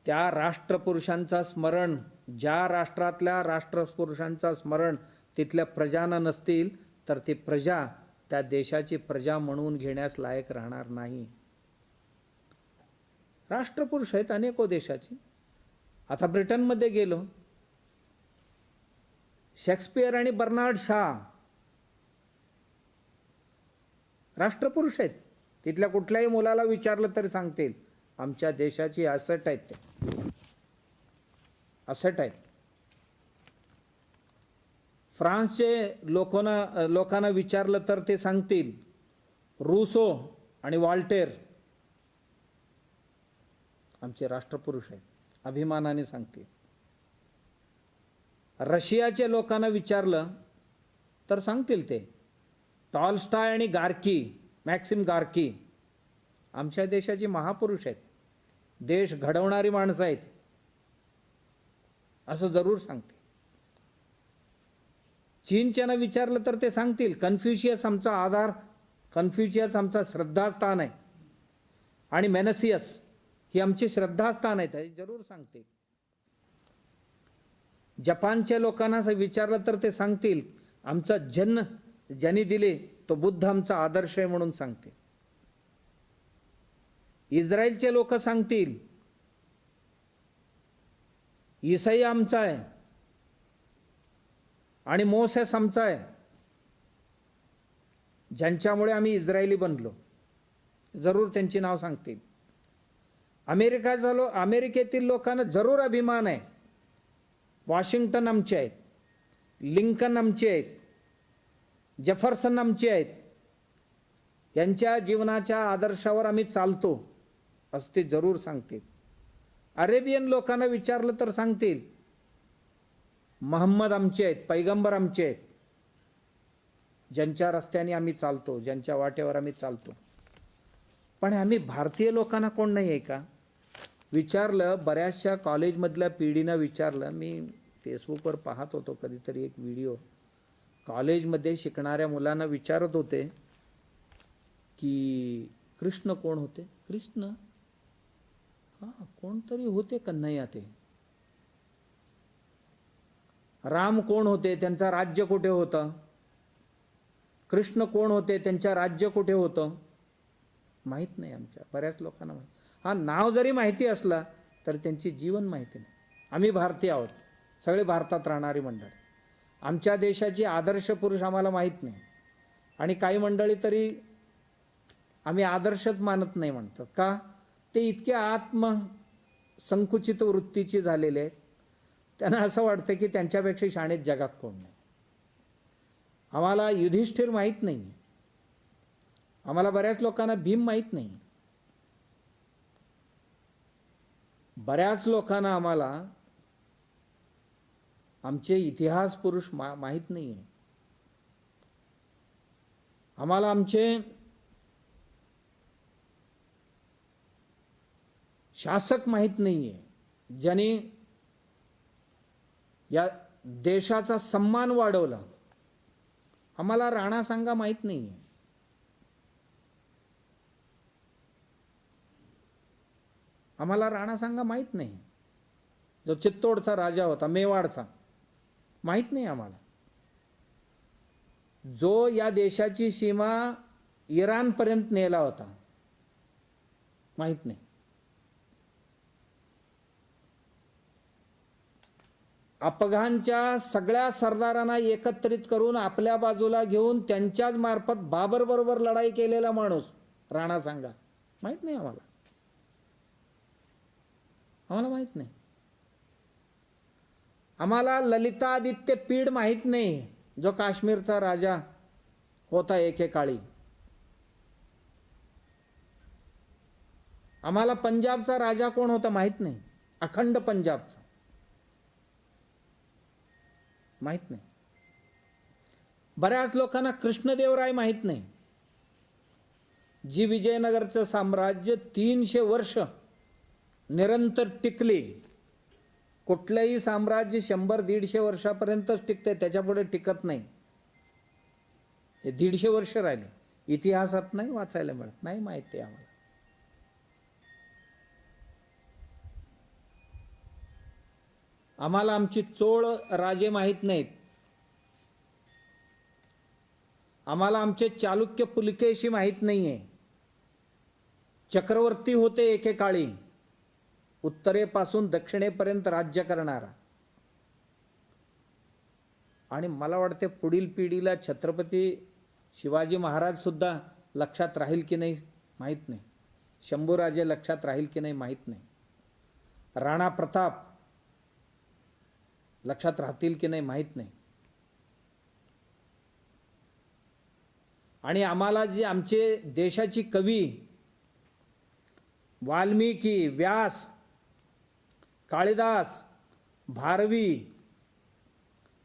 त्या राष्ट्रपुरुषांचा स्मरण, ज्या राष्ट्रातल्या राष्ट्रपुरुषांचा स्मरण तिथल्या प्रजांना नसतील तर ती प्रजा त्या देशाची प्रजा म्हणून घेण्यास लायक राहणार नाही. राष्ट्रपुरुष आहेत अनेको देशाची. आता ब्रिटनमध्ये गेलो, शेक्सपियर आणि बर्नार्ड शॉ राष्ट्रपुरुष आहेत. तिथल्या कुठल्याही मुलाला विचारलं तरी सांगतील आमच्या देशाची असट आहेत, ते असट आहेत. फ्रान्सचे लोकांना विचारलं तर ते सांगतील रूसो आणि वॉल्टेर आमचे राष्ट्रपुरुष आहेत, अभिमानाने सांगतील. रशियाच्या लोकांना विचारलं तर सांगतील ते टॉलस्टॉय आणि गार्की, मॅक्सिम गार्की आमच्या देशाची महापुरुष आहेत, देश घडवणारी माणसं आहेत, असं जरूर सांगते. चीनच्यानं विचारलं तर ते सांगतील कन्फ्युशियस आमचा आधार, कन्फ्युशियस आमचा श्रद्धास्थान आहे आणि मेनसियस ही आमची श्रद्धास्थान आहेत, हे जरूर सांगते. जपानच्या लोकांना विचारलं तर ते सांगतील आमचा जन्म ज्यांनी दिले तो बुद्ध आमचा आदर्श आहे म्हणून सांगते. इस्रायलचे लोक सांगतील ईसाई आमचा आहे आणि मोसेस आमचा आहे, ज्यांच्यामुळे आम्ही इस्रायली बनलो, जरूर त्यांची नाव सांगतील. अमेरिकेतील लोकांना जरूर अभिमान आहे, वॉशिंग्टन आमचे आहेत, लिंकन आमचे आहेत, जेफरसन आमचे आहेत, यांच्या जीवनाच्या आदर्शावर आम्ही चालतो असं ते जरूर सांगतील. अरेबियन लोकांना विचारलं तर सांगतील महम्मद आमचे आहेत, पैगंबर आमचे आहेत, ज्यांच्या रस्त्याने आम्ही चालतो, ज्यांच्या वाटेवर आम्ही चालतो. पण आम्ही भारतीय लोकांना कोण नाही आहे का विचारलं. बऱ्याचशा कॉलेजमधल्या पिढीनं विचारलं. मी फेसबुकवर पाहत होतो कधीतरी एक व्हिडिओ, कॉलेजमध्ये शिकणाऱ्या मुलांना विचारत होते की कृष्ण कोण होते. कृष्ण हां कोणतरी होते कन्हैया. ते राम कोण होते, त्यांचं राज्य कुठे होतं. कृष्ण कोण होते, त्यांचं राज्य कुठे होतं माहीत नाही आमच्या बऱ्याच लोकांना. हां नाव जरी माहिती असला तर त्यांची जीवन माहिती नाही. आम्ही भारतीय आहोत, सगळे भारतात राहणारी मंडळी. आमच्या देशाची आदर्श पुरुष आम्हाला माहीत नाही. आणि काही मंडळी तरी आम्ही आदर्शच मानत नाही म्हणतात. का? ते इतके आत्मसंकुचित वृत्तीची झालेले आहेत, त्यांना असं वाटतं की त्यांच्यापेक्षा शाणेत जगात कोण नाही. आम्हाला युधिष्ठिर माहीत नाही, आम्हाला बऱ्याच लोकांना भीम माहीत नाही, बऱ्याच लोकांना आम्हाला आमचे इतिहास पुरुष माहीत नाही आहे. आम्हाला आमचे शासक माहीत नाही आहे, ज्यांनी या देशाचा सन्मान वाढवला. आम्हाला राणा सांगा माहीत नाही आहे. आम्हाला राणा सांगा माहीत नाही, जो चित्तोडचा राजा होता, मेवाडचा, माहीत नाही आम्हाला. जो या देशाची सीमा इराणपर्यंत नेला होता, माहीत नाही. अफगाणच्या सगळ्या सरदारांना एकत्रित करून आपल्या बाजूला घेऊन त्यांच्याच मार्फत बाबर बरोबर लढाई केलेला माणूस राणा सांगा, माहीत नाही आम्हाला. आम्हाला माहीत नाही. आम्हाला ललितादित्य पीड माहीत नाही, जो काश्मीरचा राजा होता एकेकाळी. आम्हाला पंजाबचा राजा कोण होता माहीत नाही, अखंड पंजाबचा माहीत नाही. बऱ्याच लोकांना कृष्णदेवराय माहीत नाही, जी विजयनगरचं साम्राज्य 300 वर्ष निरंतर टिकले. कुठलंही साम्राज्य 100-150 वर्षापर्यंतच टिकते, त्याच्यापुढे टिकत नाही. हे 150 वर्ष राहिले, इतिहासात नाही वाचायला मिळत, नाही माहिती आम्हाला. आम्हाला आमची चोळ राजे माहीत नाहीत. आम्हाला आमचे चालुक्य पुलकेशी माहीत नाही आहे. चक्रवर्ती होते एकेकाळी, उत्तरेपासून दक्षिणेपर्यंत राज्य करणारा. आणि मला वाटते पुढील पिढीला छत्रपती शिवाजी महाराज सुद्धा लक्षात राहील की नाही माहीत नाही. शंभूराजे लक्षात राहील की नाही माहीत नाही. राणा प्रताप लक्षात राहतील की नाही माहीत नाही. आणि आम्हाला जे आमचे देशाची कवी वाल्मिकी, व्यास, काळिदास, भारवी,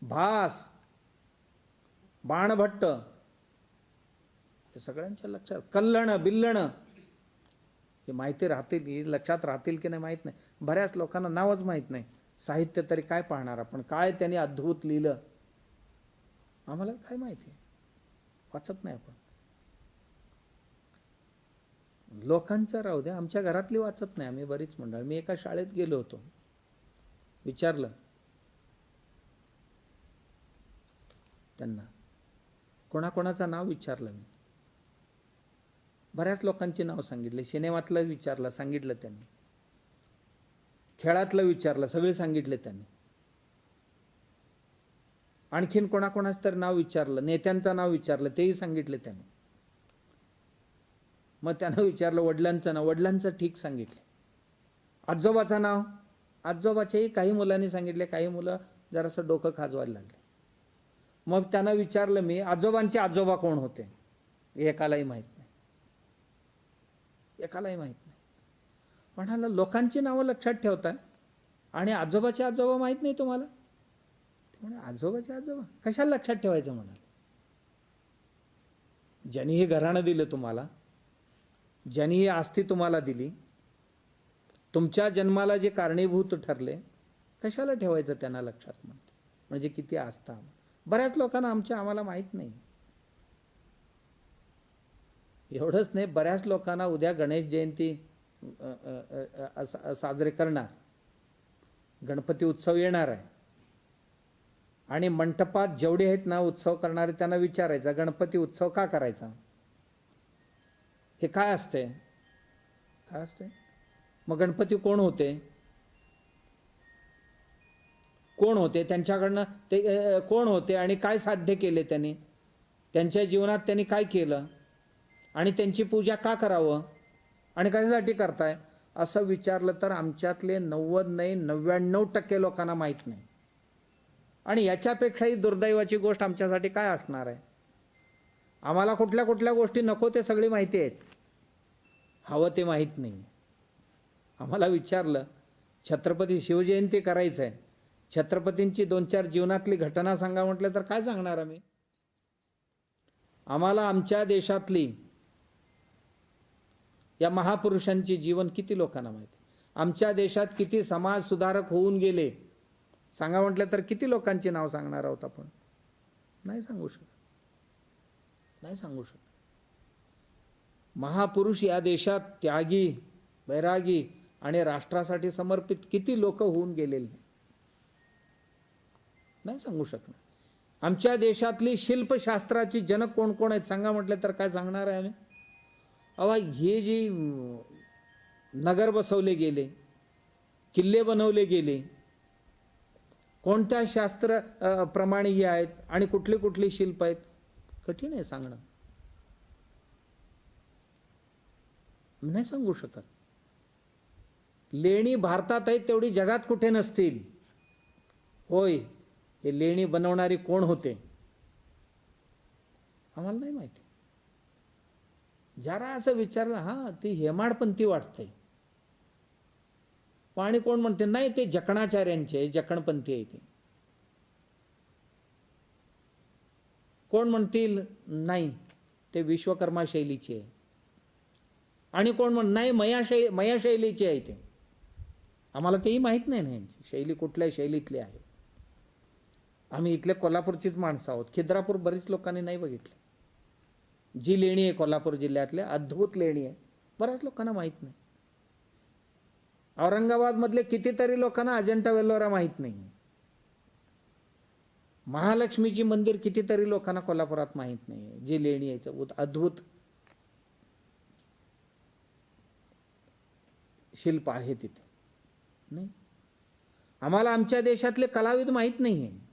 भास, बाणभट्ट, हे सगळ्यांच्या लक्षात, कल्हण, बिल्हण, हे माहिती राहतील, लक्षात राहतील की नाही माहीत नाही. बऱ्याच लोकांना नावच माहीत नाही. साहित्य तरी काय पाहणार आपण, काय त्यांनी अद्भुत लिहिलं आम्हाला काय माहिती, वाचत नाही आपण. लोकांचं राहू द्या, आमच्या घरातली वाचत नाही. आम्ही बरीच मंडळ, मी एका शाळेत गेलो होतो, विचारलं त्यांना, कोणाकोणाचं नाव विचारलं मी, बऱ्याच लोकांची नाव सांगितले. सिनेमातलं विचारलं, सांगितलं त्यांनी. खेळातलं विचारलं, सगळे सांगितले त्यांनी. आणखीन कोणाकोणाचं तर नाव विचारलं, नेत्यांचं नाव विचारलं, तेही सांगितले त्यांनी. मग त्यांना विचारलं वडिलांचं नाव, वडिलांचं ठीक सांगितले. आजोबाचं नाव, आजोबाचेही काही मुलांनी सांगितले, काही मुलं जरासं डोकं खाजवायला लागले. मग त्यांना विचारलं मी, आजोबांचे आजोबा कोण होते, एकालाही माहीत नाही, एकालाही माहीत नाही. म्हणाला लोकांची नावं लक्षात ठेवताय आणि आजोबाचे आजोबा माहीत नाही तुम्हाला. म्हणे आजोबाचे आजोबा कशाला लक्षात ठेवायचं म्हणाले. ज्यांनी हे घराणं दिलं तुम्हाला, ज्यांनी ही आस्ती तुम्हाला दिली, तुमच्या जन्माला जे कारणीभूत ठरले, कशाला ठेवायचं त्यांना लक्षात. म्हणजे किती आस्था. बऱ्याच लोकांना आम्हाला माहीत नाही. एवढंच नाही, बऱ्याच लोकांना उद्या गणेश जयंती साजरे करणार, गणपती उत्सव येणार आहे, आणि मंडपात जेवढे आहेत ना उत्सव करणारे, त्यांना विचारायचा गणपती उत्सव का करायचा, हे काय असते, काय असते. मग गणपती कोण होते, कोण होते, त्यांच्याकडनं ते कोण होते आणि काय साध्य केले त्यांनी, त्यांच्या जीवनात त्यांनी काय केलं आणि त्यांची पूजा का करावं आणि कशासाठी करताय असं विचारलं तर आमच्यातले 90 नाही 99% लोकांना माहीत नाही. आणि याच्यापेक्षाही दुर्दैवाची गोष्ट आमच्यासाठी काय असणार आहे? आम्हाला कुठल्या कुठल्या गोष्टी नको ते सगळी माहिती आहेत, हवं ते माहीत नाही. आम्हाला विचारलं छत्रपती शिवजयंती करायचं आहे, छत्रपतींची 2-4 जीवनातली घटना सांगा म्हटलं तर काय सांगणार आम्ही? आम्हाला आमच्या देशातली या महापुरुषांची जीवन किती लोकांना माहिती, आमच्या देशात किती समाज सुधारक होऊन गेले सांगा म्हटलं तर किती लोकांची नाव सांगणार आहोत आपण? नाही सांगू शकत, नाही सांगू शकत. महापुरुष या देशात त्यागी, बैरागी आणि राष्ट्रासाठी समर्पित किती लोक होऊन गेलेले नाही सांगू शकणार. आमच्या देशातली शिल्पशास्त्राची जनक कोण कोण आहेत सांगा म्हटलं तर काय सांगणार आहे आम्ही? अवा हे जे नगर बसवले गेले, किल्ले बनवले गेले, कोणत्या शास्त्र प्रमाणे हे आहेत आणि कुठली कुठली शिल्प आहेत, कठीण आहे सांगणं, नाही सांगू शकत. लेणी भारतात आहेत तेवढी जगात कुठे नसतील. होय, हे लेणी बनवणारी कोण होते आम्हाला नाही माहिती. जरा असं विचारलं हां ती हेमाडपंथी वाटतंय, आणि कोण म्हणते नाही ते जकणाचार्यांचे जकणपंथी आहे ते, कोण म्हणतील नाही ते विश्वकर्मा शैलीचे आहे, आणि कोण म्हण नाही मया शैलीची आहे ते. आम्हाला तेही माहीत नाही ना यांची शैली कुठल्या शैलीतली आहे. आम्ही इथले कोल्हापूरचीच माणसं आहोत. खिद्रापूर बरीच लोकांनी नाही बघितलं. जी लेणी आहे कोल्हापूर जिल्ह्यातल्या अद्भुत लेणी आहे, बऱ्याच लोकांना माहीत नाही. औरंगाबादमधले कितीतरी लोकांना अजंठा वेल्लोरा माहीत नाही. महालक्ष्मीची मंदिर कितीतरी लोकांना कोल्हापुरात माहीत नाही. जी लेणी आहे अद्भुत शिल्प आहे तिथे नाही. आम्हाला आमच्या देशातले कलाविद माहीत नाही आहे.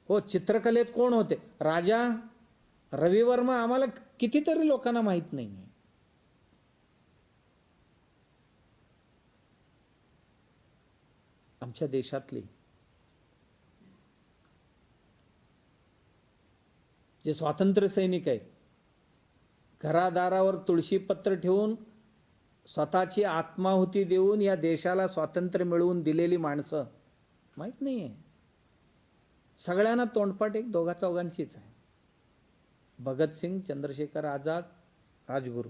हो, चित्रकलेत कोण होते, राजा रविवर्मा, आम्हाला कितीतरी लोकांना माहीत नाही आहे. आमच्या देशातले जे स्वातंत्र्य सैनिक आहेत, घरादारावर तुळशीपत्र ठेवून स्वतःची आत्माहुती देऊन या देशाला स्वातंत्र्य मिळवून दिलेली माणसं माहीत नाही आहे. सगळ्यांना तोंडपाठ एक दोघा चौघांचीच आहे, भगतसिंग, चंद्रशेखर आझाद, राजगुरू.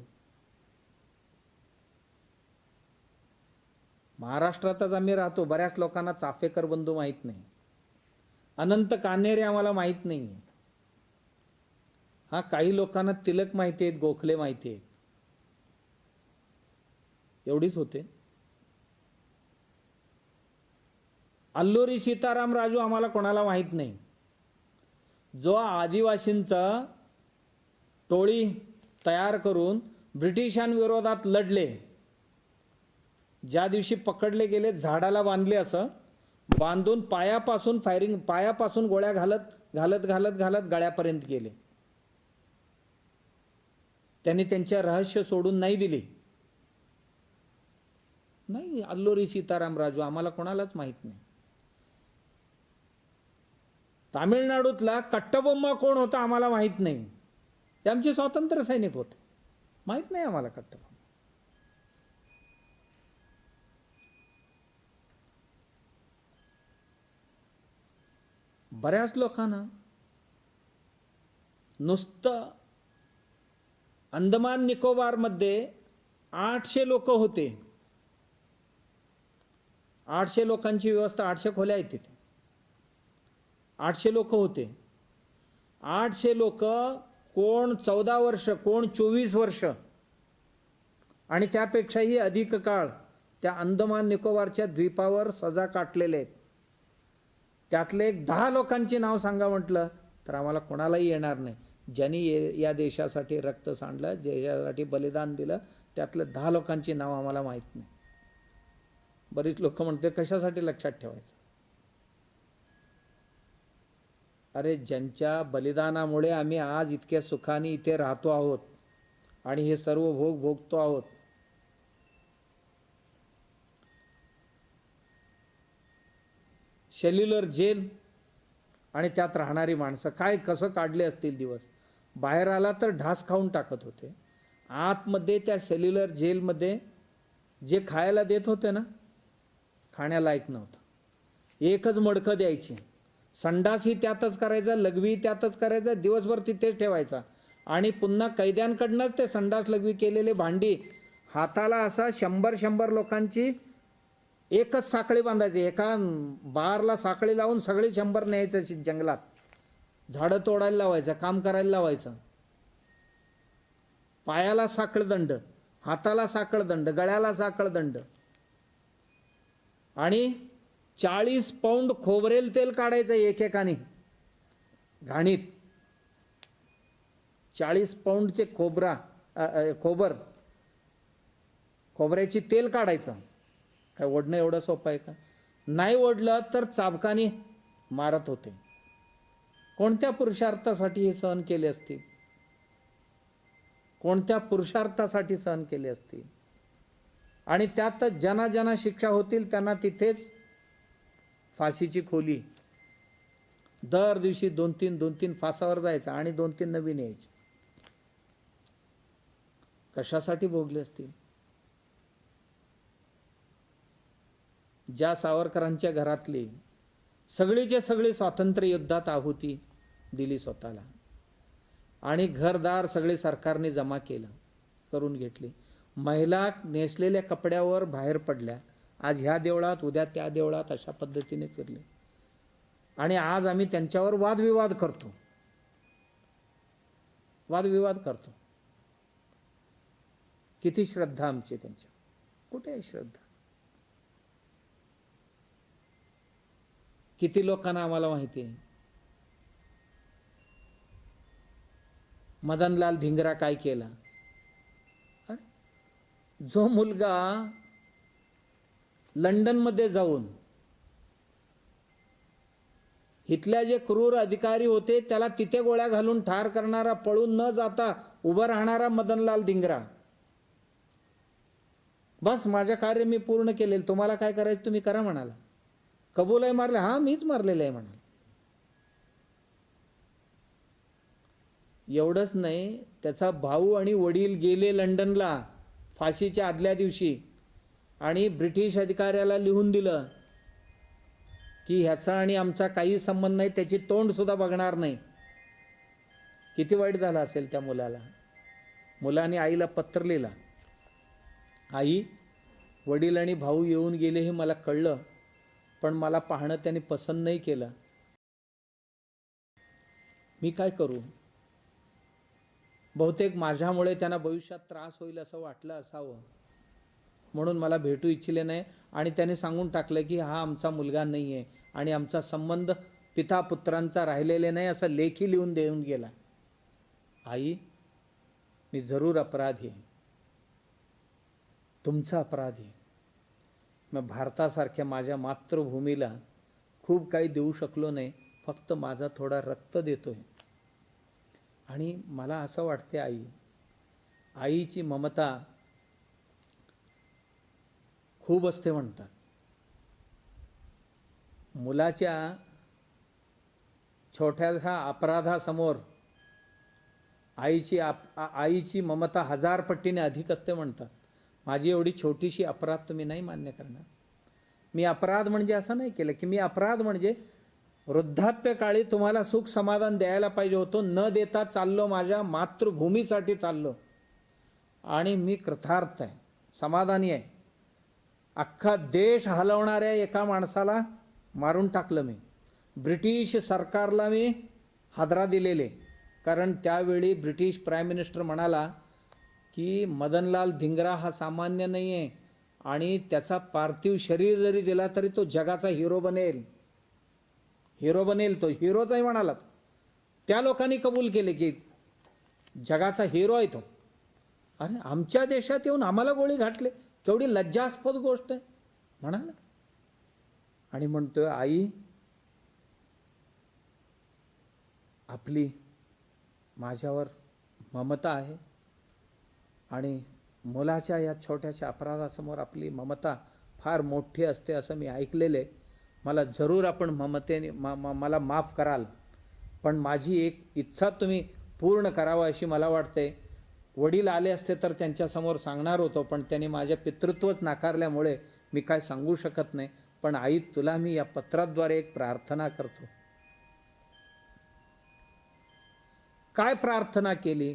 महाराष्ट्रातच आम्ही राहतो, बऱ्याच लोकांना चाफेकर बंधू माहीत नाही, अनंत कान्हेरे आम्हाला माहीत नाही. हा, काही लोकांना तिलक माहिती आहेत, गोखले माहिती आहेत, एवढीच होते. अल्लुरी सीताराम राजू आम्हाला कोणाला माहीत नाही. जो आदिवासींचा टोळी तयार करून ब्रिटिशांविरोधात लढले, ज्या दिवशी पकडले गेले झाडाला बांधले, असं बांधून पायापासून फायरिंग, पायापासून गोळ्या घालत घालत घालत घालत गळ्यापर्यंत गेले. त्यांनी त्यांचे रहस्य सोडून नाही दिली. नाही, अल्लुरी सीताराम राजू आम्हाला कोणालाच माहीत नाही. तामिळनाडूतला कट्टबोम्मा कोण होता आम्हाला माहीत नाही. ते आमचे स्वातंत्र्य सैनिक होते, माहीत नाही आम्हाला कट्टबोम्मा. बऱ्याच लोकांना नुसतं अंदमान निकोबारमध्ये 800 लोक होते, 800 लोकांची व्यवस्था, 800 खोल्या आहेत तिथे, 800 लोक होते. 800 लोक, कोण 14 वर्ष, कोण 24 वर्ष आणि त्यापेक्षाही अधिक काळ त्या अंदमान निकोबारच्या द्वीपावर सजा काटलेले आहेत. त्यातले 10 लोकांची नाव सांगा म्हटलं तर आम्हाला कोणालाही येणार नाही. ज्यांनी या देशासाठी रक्त सांडलं, देशासाठी बलिदान दिलं, त्यातलं 10 लोकांची नाव आम्हाला माहीत नाही. बरीच लोक म्हणते कशासाठी लक्षात ठेवायचं. अरे ज्यांच्या बलिदानामुळे आम्ही आज इतक्या सुखाने इथे राहतो आहोत आणि हे सर्व भोग भोगतो आहोत. सेल्युलर जेल आणि त्यात राहणारी माणसं काय कसं काढले असतील दिवस. बाहेर आला तर ढास खाऊन टाकत होते. आतमध्ये त्या सेल्युलर जेलमध्ये जे खायला देत होते ना, खाण्यालायक नव्हतं. एकच मडकं द्यायची, संडासही त्यातच करायचा, लघवी त्यातच करायचा, दिवसभर तिथेच ठेवायचा. आणि पुन्हा कैद्यांकडनंच ते संडास लघवी केलेले भांडी हाताला असा 100 लोकांची एकच साखळी बांधायची. एका बारला साखळी लावून सगळे 100 न्यायचं जंगलात, झाडं तोडायला लावायचं, काम करायला लावायचं. पायाला साखळदंड, हाताला साखळदंड, गळ्याला साखळदंड. आणि 40 पाऊंड खोबरेल तेल काढायचं एकेकाने घाणीत. 40 पाऊंडचे खोबऱ्याची तेल काढायचं. काय ओढणं एवढं सोपं आहे का? नाही ओढलं तर चाबकाने मारत होते. कोणत्या पुरुषार्थासाठी हे सहन केले असतील? कोणत्या पुरुषार्थासाठी सहन केले असतील? आणि त्यात ज्यांना ज्यांना शिक्षा होतील त्यांना तिथेच फाशीची खोली. दर दिवशी 2-3 फासावर जायचं आणि 2-3 नवीन यायचे. कशासाठी भोगले असतील? ज्या सावरकरांच्या घरातली सगळीचे सगळी स्वातंत्र्य युद्धात आहुती दिली स्वतःला आणि घरदार सगळे सरकारने जमा करून घेतली. महिला नेसलेल्या कपड्यावर बाहेर पडल्या. आज ह्या देवळात, उद्या त्या देवळात, अशा पद्धतीने फिरले. आणि आज आम्ही त्यांच्यावर वादविवाद करतो. किती श्रद्धा आमची त्यांच्या? कुठे आहे श्रद्धा? किती लोकांना आम्हाला माहिती आहे मदनलाल धिंगरा काय केला. जो मुलगा लंडनमध्ये जाऊन इथल्या जे क्रूर अधिकारी होते त्याला तिथे गोळ्या घालून ठार करणारा, पळून न जाता उभं राहणारा मदनलाल धिंगरा. बस माझं कार्य मी पूर्ण केले, तुम्हाला काय करायचं तुम्ही करा म्हणाला. कबूल आहे मारले? हां मीच मारलेलं आहे म्हणाला. एवढंच नाही, त्याचा भाऊ आणि वडील गेले लंडनला फाशीच्या आदल्या दिवशी आणि ब्रिटिश अधिकाऱ्याला लिहून दिलं की ह्याचा आणि आमचा काही संबंध नाही, त्याची तोंड सुद्धा बघणार नाही. किती वाईट झालं असेल त्या मुलाला. मुलाने आईला पत्र लिहिलं, आई वडील आणि भाऊ येऊन गेले हे मला कळलं, पण मला पाहणं त्यांनी पसंत नाही केलं. मी काय करू? बहुतेक माझ्यामुळे त्यांना भविष्यात त्रास होईल असं वाटलं असावं, म्हणून मला भेटू इच्छिले नाही. आणि त्याने सांगून टाकलं की हा आमचा मुलगा नाही आहे आणि आमचा संबंध पिता पुत्रांचा राहिलेले नाही, असं लेखी लिहून देऊन गेला. आई मी जरूर अपराधी आहे, तुमचा अपराधी आहे. मग भारतासारख्या माझ्या मातृभूमीला खूप काही देऊ शकलो नाही, फक्त माझा थोडा रक्त देतोय. आणि मला असं वाटते आईची ममता खूप असते म्हणतात. मुलाच्या छोट्याशा अपराधासमोर आईची ममता 1000 पटीने अधिक असते म्हणतात. माझी एवढी छोटीशी अपराध तुम्ही नाही मान्य करणार. मी अपराध म्हणजे असं नाही केलं की मी अपराध म्हणजे वृद्धाप्य काळी तुम्हाला सुख समाधान द्यायला पाहिजे होतं, न देता चाललो माझ्या मातृभूमीसाठी चाललो. आणि मी कृतार्थ आहे, समाधानी आहे. अख्खा देश हलवणाऱ्या एका माणसाला मारून टाकलं मी. ब्रिटिश सरकारला मी हादरा दिलेले, कारण त्यावेळी ब्रिटिश प्राईम मिनिस्टर म्हणाला की मदनलाल धिंगरा हा सामान्य नाही आहे आणि त्याचा पार्थिव शरीर जरी दिला तरी तो जगाचा हिरो बनेल. तो हिरोचाही म्हणाला. त्या लोकांनी कबूल केले की जगाचा हिरो आहे तो. अरे आमच्या देशात येऊन आम्हाला गोळी घातले, केवढी लज्जास्पद गोष्ट आहे. म्हणाला. आणि म्हणतोय, आई आपली माझ्यावर ममता आहे आणि मुलाच्या या छोट्याशा अपराधासमोर आपली ममता फार मोठी असते असं मी ऐकलेले. मला जरूर आपण ममतेने मला माफ कराल, पण माझी एक इच्छा तुम्ही पूर्ण करावं अशी मला वाटते. वडील आले असते तर त्यांच्यासमोर सांगणार होतो, पण त्यांनी माझ्या पितृत्वच नाकारल्यामुळे मी काय सांगू शकत नाही. पण आई, तुला मी या पत्राद्वारे एक प्रार्थना करतो. काय प्रार्थना केली?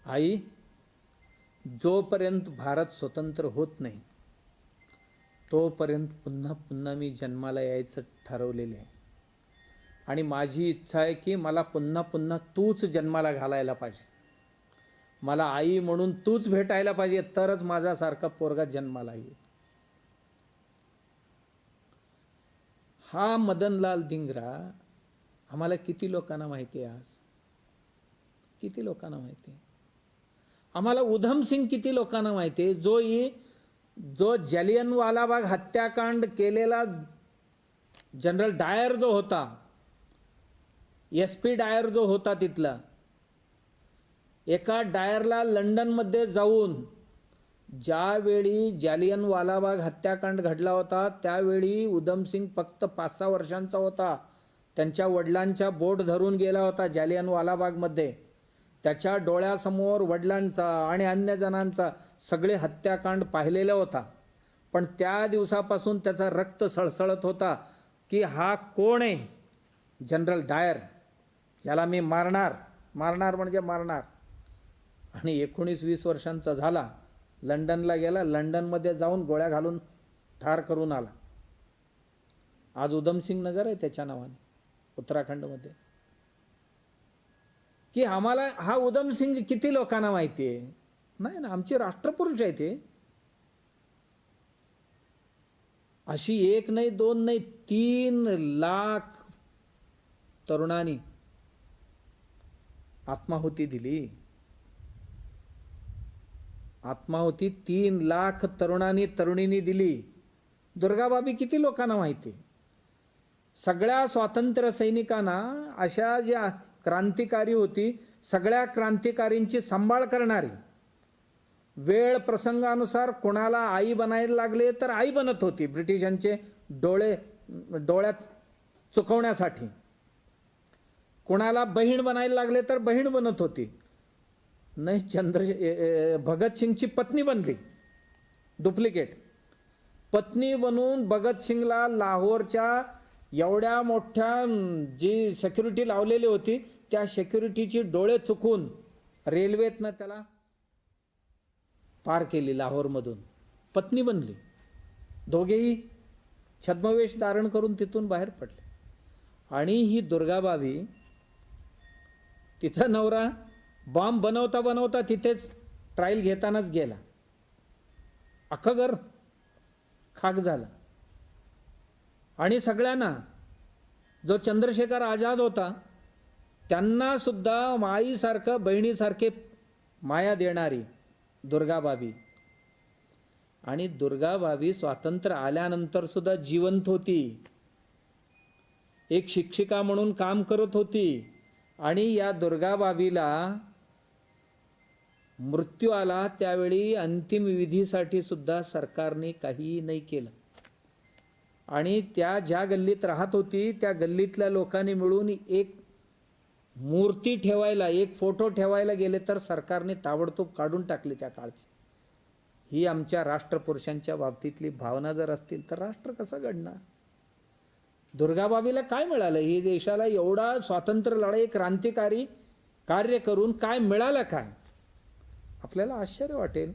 आई, जोपर्यंत भारत स्वतंत्र होत नाही तोपर्यंत पुन्हा पुन्हा मी जन्माला यायचं ठरवलेले आहे. आणि माझी इच्छा आहे की मला पुन्हा पुन्हा तूच जन्माला घालायला पाहिजे. मला आई म्हणून तूच भेटायला पाहिजे, तरच माझ्यासारखा पोरगा जन्माला येईल. हा मदनलाल धिंगरा आम्हाला किती लोकांना माहिती आहे? आज किती लोकांना माहिती आहे? आम्हाला उधमसिंग किती लोकांना माहिती आहे? जो जालियनवालाबाग हत्याकांड केलेला जनरल डायर जो होता, SP डायर जो होता तिथला, एका डायरला लंडनमध्ये जाऊन ज्यावेळी जालियनवालाबाग हत्याकांड घडला होता त्यावेळी उधमसिंग फक्त 5-6 वर्षांचा होता. त्यांच्या वडिलांच्या बोट धरून गेला होता जालियनवालाबागमध्ये. त्याच्या डोळ्यासमोर वडिलांचा आणि अन्य जणांचा सगळे हत्याकांड पाहिलेला होता. पण त्या दिवसापासून त्याचा रक्त सळसळत होता की हा कोण आहे? जनरल डायर, याला मी मारणार म्हणजे मारणार. आणि 19-20 वर्षांचा झाला, लंडनला गेला, लंडनमध्ये जाऊन गोळ्या घालून ठार करून आला. आज उधमसिंग नगर आहे त्याच्या नावाने उत्तराखंडमध्ये. की आम्हाला हा उधमसिंग किती लोकांना माहिती आहे? नाही ना, आमचे राष्ट्रपुरुष आहे ते. अशी 1 नाही 2 नाही 3 लाख तरुणांनी आत्माहुती दिली. आत्माहुती 3 लाख तरुणींनी दिली. दुर्गाबाबी किती लोकांना माहिती? सगळ्या स्वातंत्र्य सैनिकांना, अशा ज्या क्रांतिकारी होती, सगळ्या क्रांतिकारींची सांभाळ करणारी, वेळ प्रसंगानुसार कोणाला आई बनायला लागले तर आई बनत होती ब्रिटिशांचे डोळ्यात चुकवण्यासाठी. कोणाला बहीण बनायला लागले तर बहीण बनत होती. नाही, भगतसिंगची पत्नी बनली, डुप्लिकेट पत्नी बनून भगतसिंगला लाहोरच्या एवढ्या मोठ्या जी सिक्युरिटी लावलेली होती त्या सिक्युरिटीची डोळे चुकून रेल्वेतनं त्याला पार केली, लाहोरमधून पत्नी बनली. दोघेही छद्मवेश धारण करून तिथून बाहेर पडले. आणि ही दुर्गाबाबी, तिचा नवरा बॉम्ब बनवता बनवता तिथेच ट्रायल घेतानाच गेला. अख्खं घर खाक झालं. आणि सगळ्यांना, जो चंद्रशेखर आझाद होता त्यांना सुद्धा आईसारखं बहिणीसारखे माया देणारी दुर्गाबाबी. आणि दुर्गाबाबी स्वातंत्र्य आल्यानंतर सुद्धा जिवंत होती, एक शिक्षिका म्हणून काम करत होती. आणि या दुर्गाबाबीला मृत्यू आला त्यावेळी अंतिम विधीसाठी सुद्धा सरकारने काही नाही केलं. आणि त्या ज्या गल्लीत राहत होती त्या गल्लीतल्या लोकांनी मिळून एक मूर्ती ठेवायला, एक फोटो ठेवायला गेले तर सरकारने ताबडतोब काढून टाकली त्या काळची. ही आमच्या राष्ट्रपुरुषांच्या बाबतीतली भावना जर असतील तर राष्ट्र कसं घडणार? दुर्गाबाबीला काय मिळालं? ही देशाला एवढा स्वातंत्र्य लढाई, क्रांतिकारी कार्य करून काय मिळालं? काय? आपल्याला आश्चर्य वाटेल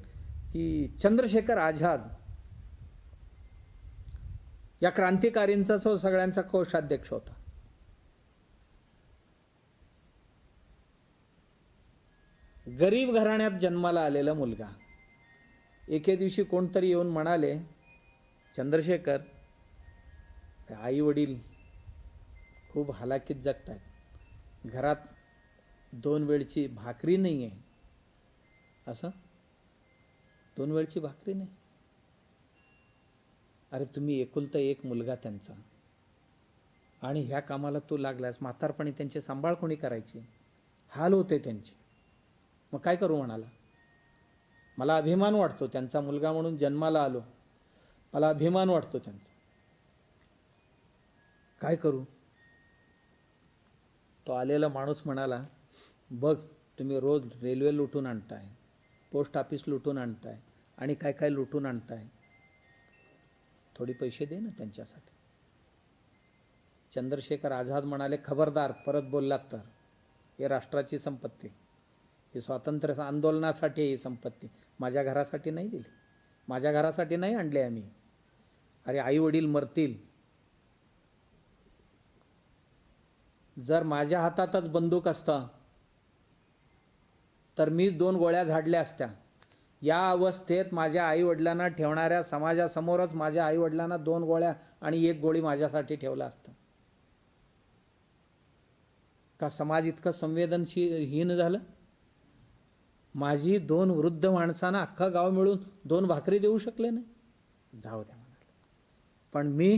की चंद्रशेखर आझाद या क्रांतिकारींचा जो सगळ्यांचा कोषाध्यक्ष होता. गरीब घराण्यात जन्माला आलेला मुलगा. एके दिवशी कोणतरी येऊन म्हणाले, चंद्रशेखर, आई वडील खूप हालाकीत जगतात, घरात 2 वेळची भाकरी नाही आहे. असं 2 वेळची भाकरी नाही? अरे तुम्ही एकुलता एक मुलगा त्यांचा, आणि ह्या कामाला तू लागलास, म्हातारपणी त्यांचे सांभाळ कोणी करायची, हाल होते त्यांचे. मग काय करू म्हणाला. मला अभिमान वाटतो त्यांचा मुलगा म्हणून जन्माला आलो, मला अभिमान वाटतो त्यांचा, काय करू. तो आलेला माणूस म्हणाला, बघ तुम्ही रोज रेल्वे लुटून आणताय, पोस्ट ऑफिस लुटून आणताय, आणि काय काय लुटून आणताय, थोडी पैसे दे ना त्यांच्यासाठी. चंद्रशेखर आझाद म्हणाले, खबरदार परत बोललात तर, हे राष्ट्राची संपत्ती, ही स्वातंत्र्य आंदोलनासाठी ही संपत्ती, माझ्या घरासाठी नाही दिली, माझ्या घरासाठी नाही आणले आम्ही. अरे आई वडील मरतील, जर माझ्या हातातच बंदूक असता तर मी 2 गोळ्या झाडल्या असत्या. या अवस्थेत माझ्या आईवडिलांना ठेवणाऱ्या समाजासमोरच माझ्या आईवडिलांना 2 गोळ्या आणि 1 गोळी माझ्यासाठी ठेवला असतं. का समाज इतकं संवेदनशीलहीन झालं. माझी 2 वृद्ध माणसांना अख्खा गाव मिळून 2 भाकरी देऊ शकले नाही. जाऊ द्या म्हणाले, पण मी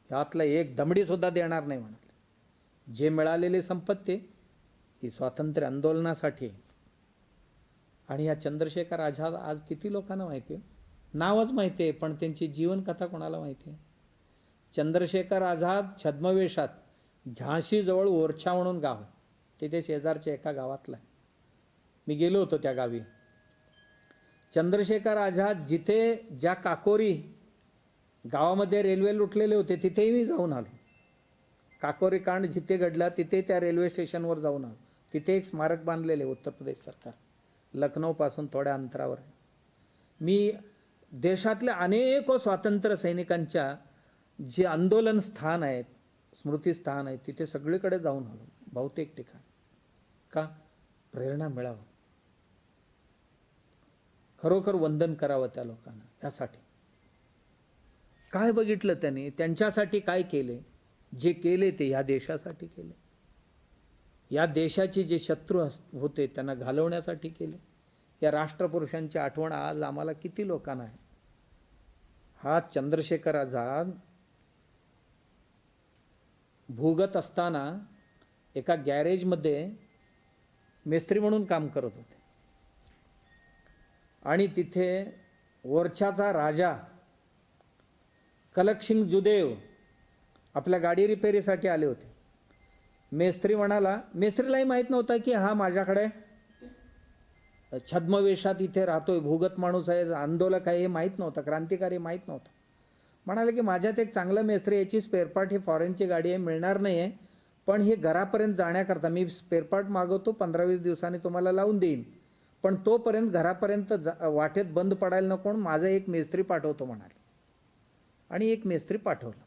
त्यातलं 1 दमडीसुद्धा देणार नाही म्हणाले. जे मिळालेली संपत्ती ही स्वातंत्र्य आंदोलनासाठी. आणि या चंद्रशेखर आझाद आज किती लोकांना माहिती आहे, नावच माहिती आहे, पण त्यांची जीवनकथा कोणाला माहिती आहे. चंद्रशेखर आझाद छद्मवेशात झाशीजवळ ओरछा म्हणून गाव, तिथे शेजारच्या एका गावातला. मी गेलो होतो त्या गावी. चंद्रशेखर आझाद जिथे ज्या काकोरी गावामध्ये रेल्वे लुटलेले होते तिथेही मी जाऊन आलो. काकोरी कांड जिथे घडला तिथे त्या रेल्वे स्टेशनवर जाऊन आलो. तिथे एक स्मारक बांधलेले उत्तर प्रदेश सरकार, लखनौपासून थोड्या अंतरावर. मी देशातल्या अनेको स्वातंत्र्य सैनिकांच्या जे आंदोलन स्थान आहेत, स्मृतीस्थान आहेत, तिथे सगळीकडे जाऊन आलो, बहुतेक ठिकाण. का? प्रेरणा मिळावं, खरोखर वंदन करावं त्या लोकांना. यासाठी काय बघितलं त्यांनी, त्यांच्यासाठी काय केले, जे केले ते या देशासाठी केले, या देशाचे जे शत्रू होते त्यांना घालवण्यासाठी केले. या राष्ट्रपुरुषांची आठवण आज आम्हाला किती लोकांना आहे. हा चंद्रशेखर आझाद भूगत असताना एका गॅरेजमध्ये मेस्त्री म्हणून काम करत होते, आणि तिथे ओरछाचा राजा कलकसिंग जुदेव आपल्या गाडी रिपेरीसाठी आले होते. मेस्त्री म्हणाला, मेस्त्रीलाही माहीत नव्हता की हा माझ्याकडे छद्मवेशात इथे राहतोय, भूगत माणूस आहे, आंदोलक आहे, हे माहीत नव्हतं, क्रांतिकारी माहीत नव्हतं. म्हणाले की माझ्यात एक चांगलं मेस्त्री, याची स्पेअरपार्ट ही फॉरेनची गाडी आहे, मिळणार नाही आहे, पण हे घरापर्यंत जाण्याकरता मी स्पेअरपार्ट मागवतो, 15-20 दिवसांनी तुम्हाला लावून देईन, पण तोपर्यंत घरापर्यंत वाटेत बंद पडायला नको, माझा एक मेस्त्री पाठवतो म्हणाले. आणि एक मेस्त्री पाठवला,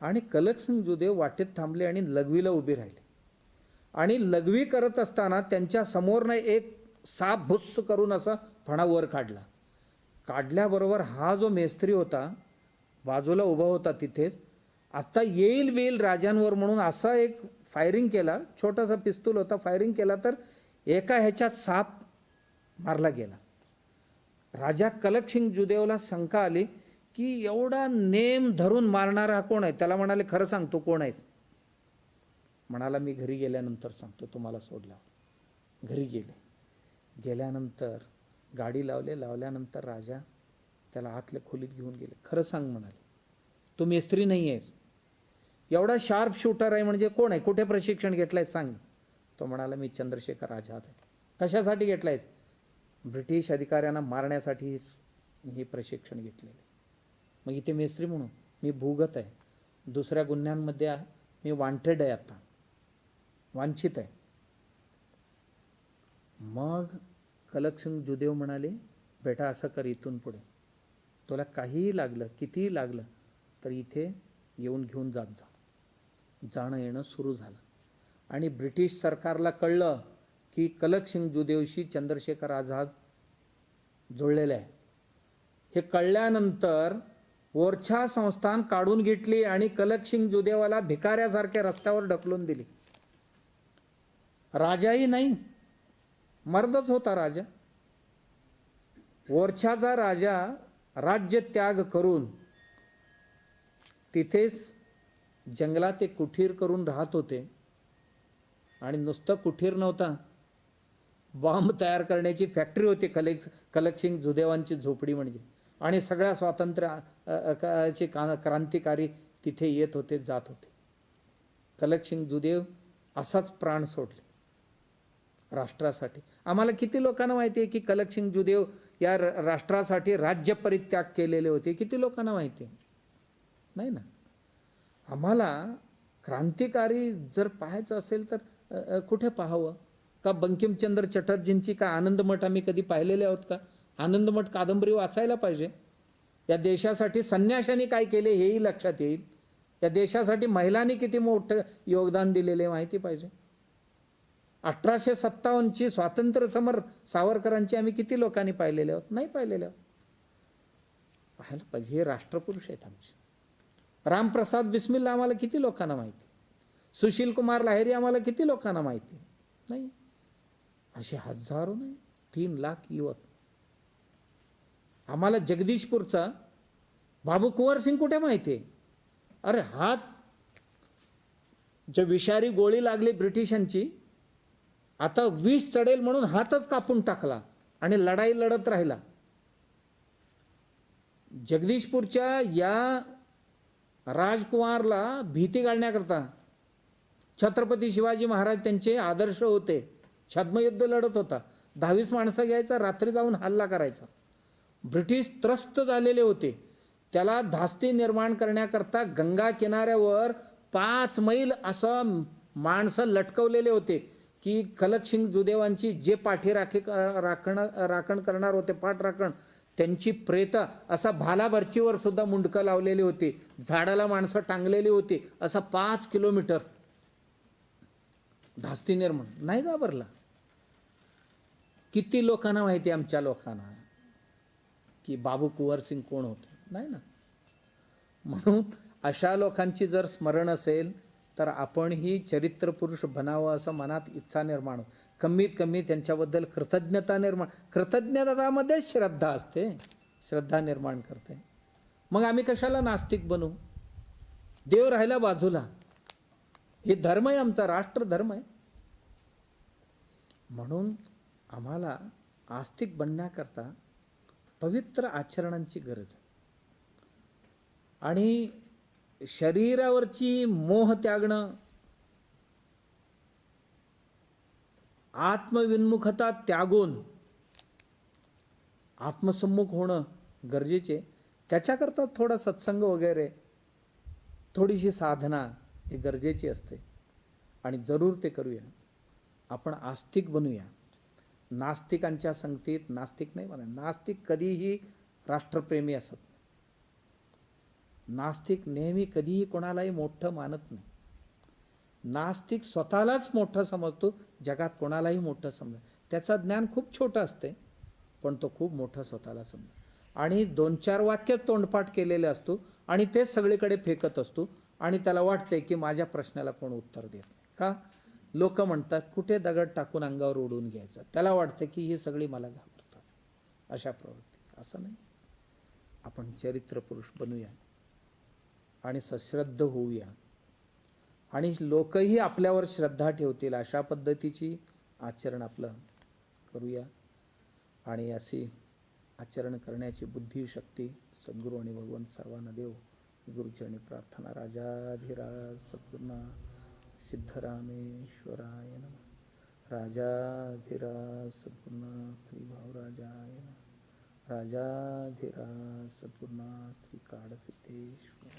आणि कलकसिंग जुदेव वाटेत थांबले आणि लघवीला उभे राहिले. आणि लघवी करत असताना त्यांच्या समोरनं एक साप भुस्स करून असा फणा वर काढला. काढल्याबरोबर हा जो मेस्त्री होता बाजूला उभा होता तिथेच, आता येईल राजांवर म्हणून असा एक फायरिंग केला, छोटासा पिस्तूल होता, फायरिंग केला, तर एका ह्याच्यात साप मारला गेला. राजा कलकसिंग जुदेवला शंका आली की एवढा नेम धरून मारणारा कोण आहे. त्याला म्हणाले, खरं सांग तू कोण आहेस. म्हणाला, मी घरी गेल्यानंतर सांगतो तुम्हाला सोडल्यावर. घरी गेल्यानंतर गाडी लावल्यानंतर राजा त्याला आतल्या खोलीत घेऊन गेले. खरं सांग म्हणाले, तू मेस्त्री नाही आहेस, एवढा शार्प शूटर आहे म्हणजे कोण आहे, कुठे प्रशिक्षण घेतलं आहेस सांग. तो म्हणाला, मी चंद्रशेखर आझाद आहे. कशासाठी घेतलं आहेस. ब्रिटिश अधिकाऱ्यांना मारण्यासाठी हे प्रशिक्षण घेतलेलं. मग इथे मेस्त्री म्हणून मी भूगत आहे, दुसऱ्या गुन्ह्यांमध्ये मी वांटेड आहे, आता वांछित आहे. मग कलकसिंग जुदेव म्हणाले, बेटा असं कर, इथून पुढे तुला काहीही लागलं, कितीही लागलं तर इथे येऊन घेऊन जात जा. जाणं येणं सुरू झालं. आणि ब्रिटिश सरकारला कळलं की कलकसिंग जुदेवशी चंद्रशेखर आझाद जुळलेले आहे. हे कळल्यानंतर ओरछा संस्थान काढून घेतली आणि कलकसिंग जुदेवाला भिकाऱ्यासारख्या रस्त्यावर ढकलून दिली. राजाही नाही, मर्दच होता राजा. ओरछाचा राजा राज्य त्याग करून तिथेच जंगलात एक कुटीर करून राहत होते. आणि नुसतं कुटीर नव्हता, बॉम्ब तयार करण्याची फॅक्टरी होती. कलकसिंग जुदेवांची झोपडी म्हणजे. आणि सगळ्या स्वातंत्र्याचे क्रांतिकारी तिथे येत होते, जात होते. कलकसिंग जुदेव असाच प्राण सोडले राष्ट्रासाठी. आम्हाला किती लोकांना माहिती आहे की कलकसिंग जुदेव या राष्ट्रासाठी राज्य परित्याग केलेले होते? किती लोकांना माहिती आहे? नाही ना. आम्हाला क्रांतिकारी जर पाहायचं असेल तर कुठे पाहावं? का बंकिमचंद्र चटर्जींची का आनंदमठ आम्ही कधी पाहिलेले आहोत का? आनंदमठ कादंबरी वाचायला पाहिजे. या देशासाठी संन्याशांनी काय केले हेही लक्षात येईल. या देशासाठी महिलांनी किती मोठं योगदान दिलेले माहिती पाहिजे. 1857ची स्वातंत्र्य समर सावरकरांची आम्ही किती लोकांनी पाहिलेले आहोत? नाही पाहिलेले आहोत. पाहायला पाहिजे. हे राष्ट्रपुरुष आहेत आमचे. रामप्रसाद बिस्मिल्ला आम्हाला किती लोकांना माहिती? सुशील कुमार लाहिरी आम्हाला किती लोकांना माहिती? नाही. असे हजारो नाही, 3 लाख युवक. आम्हाला जगदीशपूरचा बाबू कुंवर सिंग कुठे माहिती आहे? अरे हात जे विषारी गोळी लागली ब्रिटिशांची, आता विष चढेल म्हणून हातच कापून टाकला आणि लढाई लढत राहिला. जगदीशपूरच्या या राजकुमारला भीती घालण्याकरता छत्रपती शिवाजी महाराज त्यांचे आदर्श होते. छद्मयुद्ध लढत होता. 22 माणसं घ्यायचा, रात्री जाऊन हल्ला करायचा. ब्रिटिश त्रस्त झालेले होते. त्याला धास्ती निर्माण करण्याकरता गंगा किनाऱ्यावर 5 मैल असं माणसं लटकवलेले होते की कलकसिंग जुदेवांची जे राखण करणार होते, पाठराखण, त्यांची प्रेत असा भालाभरचीवर सुद्धा मुंडकं लावलेली होती. झाडाला माणसं टांगलेली होती. असा 5 किलोमीटर धास्ती निर्माण. नाही घाबरला. किती लोकांना माहिती आहे आमच्या लोकांना की बाबू कुंवर सिंग कोण होते? नाही ना. म्हणून अशा लोकांची जर स्मरण असेल तर आपणही चरित्रपुरुष बनावं असं मनात इच्छा निर्माण, कमीत कमी त्यांच्याबद्दल कृतज्ञता निर्माण. कृतज्ञतामध्ये श्रद्धा असते, श्रद्धा निर्माण करते. मग आम्ही कशाला नास्तिक बनू? देव राहिला बाजूला. हे धर्म आहे आमचा, राष्ट्रधर्म आहे. म्हणून आम्हाला आस्तिक बनण्याकरता पवित्र आचरणांची गरज आहे. आणि शरीरावरची मोह त्यागणं, आत्मविन्मुखता त्यागून आत्मसम्मुख होणं गरजेचे. त्याच्याकरता थोडा सत्संग वगैरे, थोडीशी साधना ही गरजेची असते. आणि जरूर ते करूया. आपण आस्तिक बनूया. नास्तिकांच्या संगतीत नास्तिक नाही म्हणा. नास्तिक कधीही राष्ट्रप्रेमी असत. नास्तिक नेहमी कधीही कोणालाही मोठं मानत नाही. नास्तिक स्वतःलाच मोठं समजतो, जगात कोणालाही मोठं समजत. त्याचं ज्ञान खूप छोटं असते, पण तो खूप मोठं स्वतःला समजतो. आणि 2-4 वाक्य तोंडपाठ केलेले असतो आणि तेच सगळीकडे फेकत असतो. आणि त्याला वाटते की माझ्या प्रश्नाला कोण उत्तर देत नाही. का? लोक म्हणतात कुठे दगड टाकून अंगावर उडवून घ्यायचं. त्याला वाटतं की ही सगळी मला घाबरतात. अशा प्रवृत्ती. असं नाही. आपण चरित्रपुरुष बनूया आणि सश्रद्ध होऊया. आणि लोकही आपल्यावर श्रद्धा ठेवतील अशा पद्धतीची आचरण आपलं करूया. आणि अशी आचरण करण्याची बुद्धी, शक्ती सद्गुरू आणि भगवंत सर्वांना देव. गुरुचरणी प्रार्थना. राजाधिराज सद्गुरुनाथ सिद्धरामेश्वराय नमः. राजाधिराज सद्गुरुनाथ श्री भाऊराजाय नमः. राजाधिराज सद्गुरुनाथ श्री काडसिद्धेश्वर.